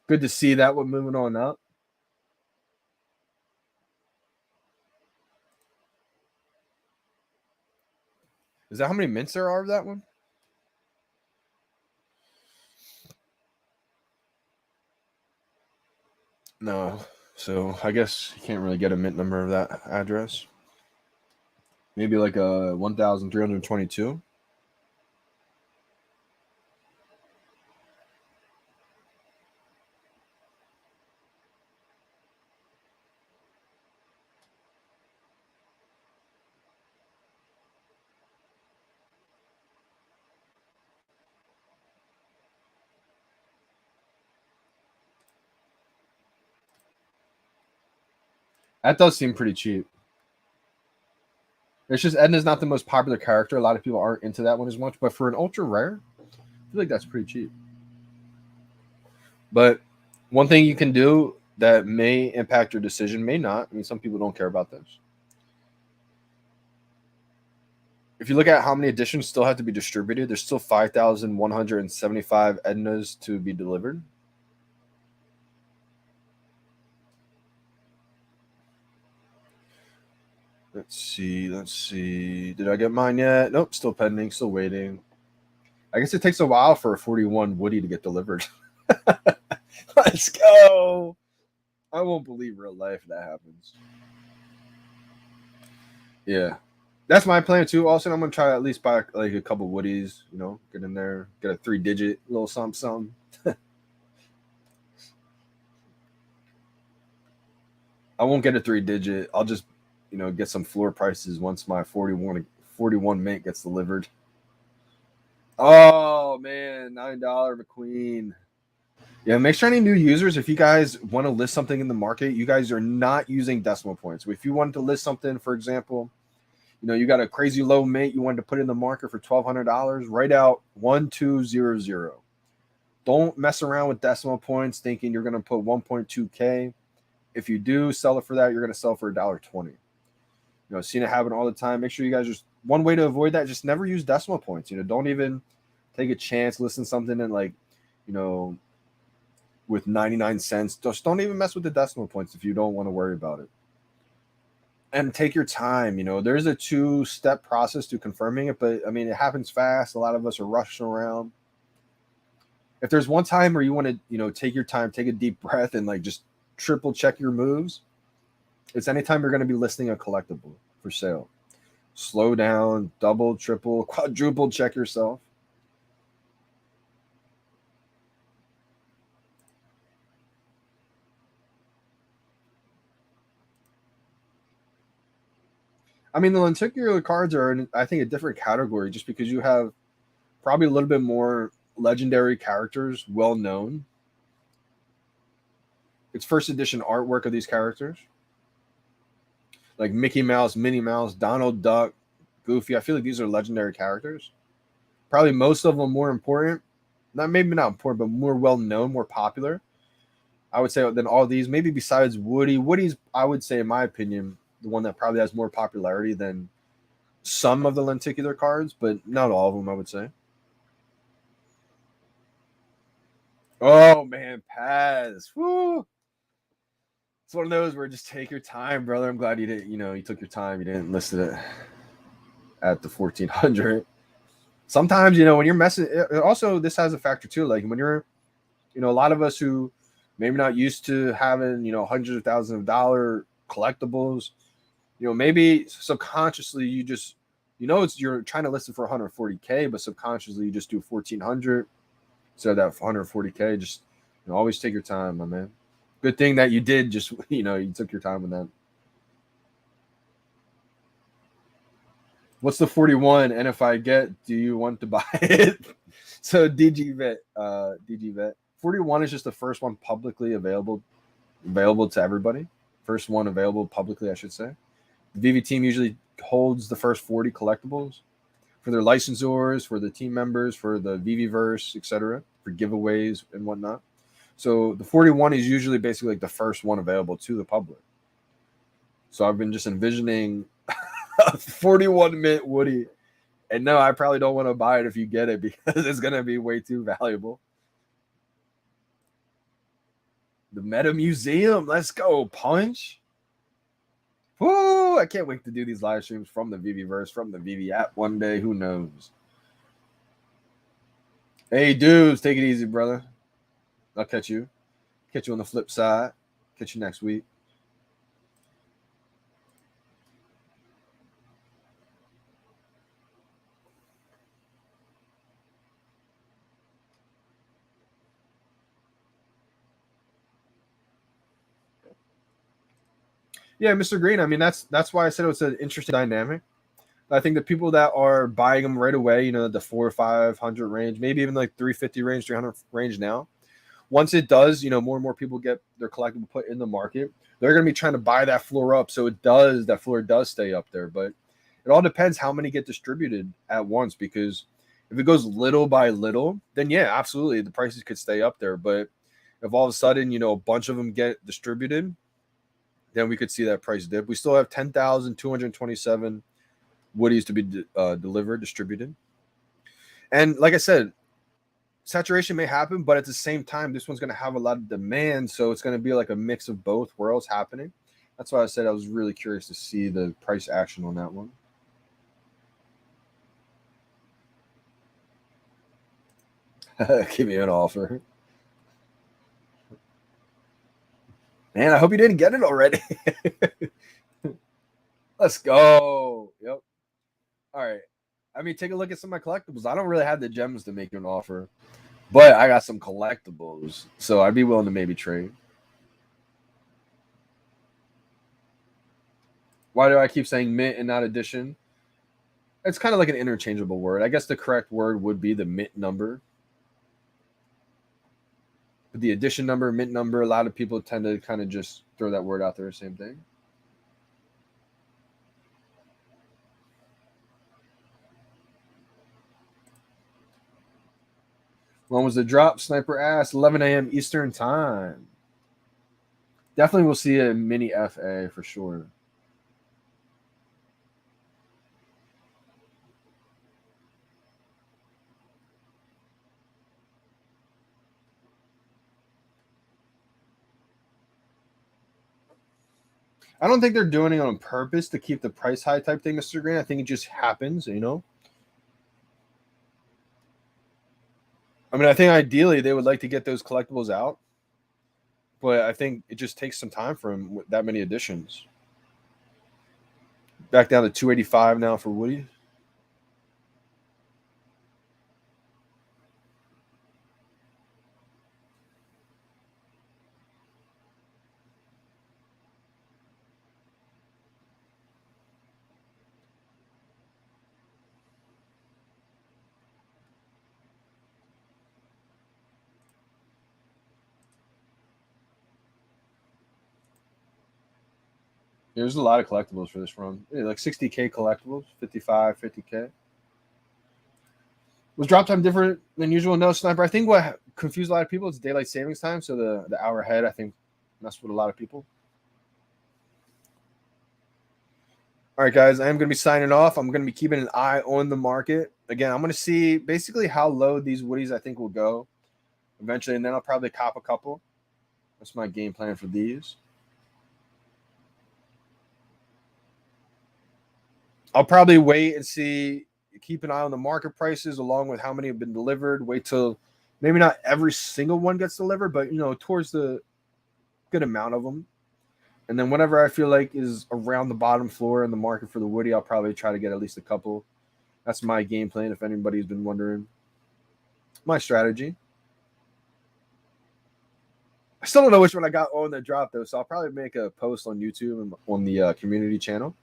Good to see that one moving on up. Is that how many mints there are of that one? No. So I guess you can't really get a mint number of that address. Maybe like a 1,322. That does seem pretty cheap. It's just Edna's not the most popular character. A lot of people aren't into that one as much. But for an ultra rare, I feel like that's pretty cheap. But one thing you can do that may impact your decision, may not. I mean, some people don't care about this. If you look at how many editions still have to be distributed, there's still 5,175 Ednas to be delivered. Let's see. Let's see. Did I get mine yet? Nope. Still pending. Still waiting. I guess it takes a while for a 41 Woody to get delivered. Let's go. I won't believe real life that happens. Yeah. That's my plan too. Also, I'm gonna try to at least buy like a couple Woodies, you know, get in there, get a 3-digit little something. I won't get a 3-digit. I'll just, you know, get some floor prices once my 41 mint gets delivered. Oh man, $9 McQueen. Yeah, make sure any new users, if you guys want to list something in the market, you guys are not using decimal points. If you wanted to list something, for example, you know, you got a crazy low mint, you wanted to put in the market for $1,200, write out 1200. Don't mess around with decimal points thinking you're going to put 1.2K. If you do sell it for that, you're going to sell for $1.20. You know, seen it happen all the time. Make sure you guys just, one way to avoid that, just never use decimal points. You know, don't even take a chance, listen to something and like, you know, with 99 cents. Just don't even mess with the decimal points if you don't want to worry about it. And take your time. You know, there's a 2-step process to confirming it, but I mean, it happens fast. A lot of us are rushing around. If there's one time where you want to, you know, take your time, take a deep breath, and like just triple check your moves, it's anytime you're going to be listing a collectible for sale. Slow down, double, triple, quadruple check yourself. I mean, the lenticular cards are, in, I think, a different category just because you have probably a little bit more legendary characters, well known. It's first edition artwork of these characters, like Mickey Mouse, Minnie Mouse, Donald Duck, Goofy. I feel like these are legendary characters. Probably most of them more important, not maybe not important, but more well known, more popular. I would say than all these. Maybe besides Woody. Woody's, I would say, in my opinion, the one that probably has more popularity than some of the lenticular cards, but not all of them, I would say. Oh man, Paz. Woo! It's one of those where just take your time, brother. I'm glad you didn't, you know, you took your time. You didn't list it at the 1400. Sometimes, you know, when you're messing, also, this has a factor too. Like when you're, you know, a lot of us who maybe not used to having, you know, hundreds of thousands of dollar collectibles, you know, maybe subconsciously you just, you know, it's you're trying to list it for 140K, but subconsciously you just do 1400. So that 140K, just, you know, always take your time, my man. Good thing that you did just, you know, you took your time with that. What's the 41? And if I get, do you want to buy it? So DG Vet. 41 is just the first one publicly available to everybody. First one available publicly, I should say. The VeVe team usually holds the first 40 collectibles for their licensors, for the team members, for the VeVeverse, etc., for giveaways and whatnot. So the 41 is usually basically like the first one available to the public. So I've been just envisioning a 41 mint Woody. And no, I probably don't want to buy it if you get it because it's going to be way too valuable. The Meta Museum. Let's go, Punch. Woo! I can't wait to do these live streams from the VeVeverse, from the VeVe app one day. Who knows? Hey, dudes, take it easy, brother. I'll catch you. Catch you on the flip side. Catch you next week. Yeah, Mr. Green. I mean, that's why I said it's an interesting dynamic. I think the people that are buying them right away, you know, the 400 or 500 range, maybe even like 350 range, 300 range now. Once it does, you know, more and more people get their collectible put in the market. They're going to be trying to buy that floor up, so that floor does stay up there. But it all depends how many get distributed at once. Because if it goes little by little, then yeah, absolutely, the prices could stay up there. But if all of a sudden, you know, a bunch of them get distributed, then we could see that price dip. We still have 10,227 Woodies to be distributed. And like I said, saturation may happen, but at the same time, this one's going to have a lot of demand. So it's going to be like a mix of both worlds happening. That's why I said I was really curious to see the price action on that one. Give me an offer. Man, I hope you didn't get it already. Let's go. Yep. All right. I mean, take a look at some of my collectibles. I don't really have the gems to make you an offer, but I got some collectibles, so I'd be willing to maybe trade. Why do I keep saying mint and not edition? It's kind of like an interchangeable word. I guess the correct word would be the mint number. But the edition number, mint number, a lot of people tend to kind of just throw that word out there, same thing. When was the drop? Sniper asked. 11 a.m. Eastern time. Definitely we'll see a mini FA for sure. I don't think they're doing it on purpose to keep the price high type thing, Mr. Green. I think it just happens, you know? I mean, I think ideally they would like to get those collectibles out, but I think it just takes some time for them with that many editions. Back down to 285 now for Woody. There's a lot of collectibles for this run. Yeah, like 60K collectibles, 55, 50K. Was drop time different than usual? No, Sniper. I think what confused a lot of people is daylight savings time. So the hour ahead, I think, messed with a lot of people. All right, guys, I am going to be signing off. I'm going to be keeping an eye on the market. Again, I'm going to see basically how low these Woodies I think will go eventually, and then I'll probably cop a couple. That's my game plan for these. I'll probably wait and see, keep an eye on the market prices along with how many have been delivered. Wait till maybe not every single one gets delivered, but, you know, towards the good amount of them. And then whatever I feel like is around the bottom floor in the market for the Woody, I'll probably try to get at least a couple. That's my game plan, if anybody's been wondering. My strategy. I still don't know which one I got on the drop, though, so I'll probably make a post on YouTube and on the community channel.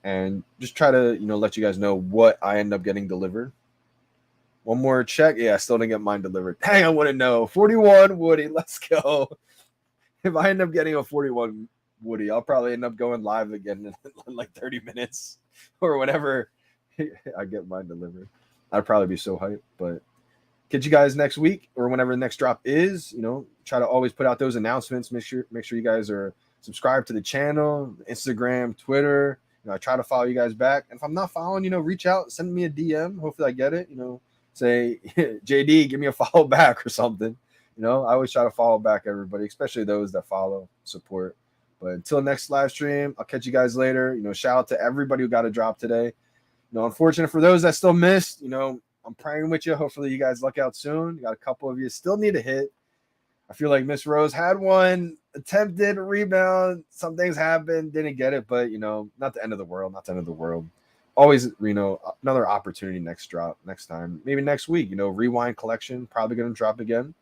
and just try to, let you guys know what I end up getting delivered. One more check. Yeah, I still didn't get mine delivered. Dang, I wouldn't know. 41 Woody, let's go. If I end up getting a 41 Woody, I'll probably end up going live again in like 30 minutes or whenever I get mine delivered. I'd probably be so hyped, but catch you guys next week or whenever the next drop is. Try to always put out those announcements. Make sure you guys are subscribed to the channel, Instagram, Twitter. I try to follow you guys back. And if I'm not following, reach out, send me a DM. Hopefully I get it. Say, JD, give me a follow back or something. I always try to follow back everybody, especially those that follow, support. But until next live stream, I'll catch you guys later. Shout out to everybody who got a drop today. Unfortunate for those that still missed, I'm praying with you. Hopefully you guys luck out soon. You got a couple of you still need a hit. I feel like Miss Rose had one, attempted a rebound. Some things happened, didn't get it, but not the end of the world. Not the end of the world. Always, another opportunity next time. Maybe next week, Rewind collection, probably going to drop again.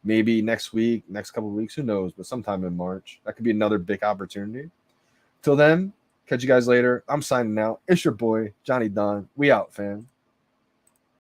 Maybe next week, next couple of weeks, who knows, but sometime in March. That could be another big opportunity. Till then, catch you guys later. I'm signing out. It's your boy, Johnny Dunn. We out, fam.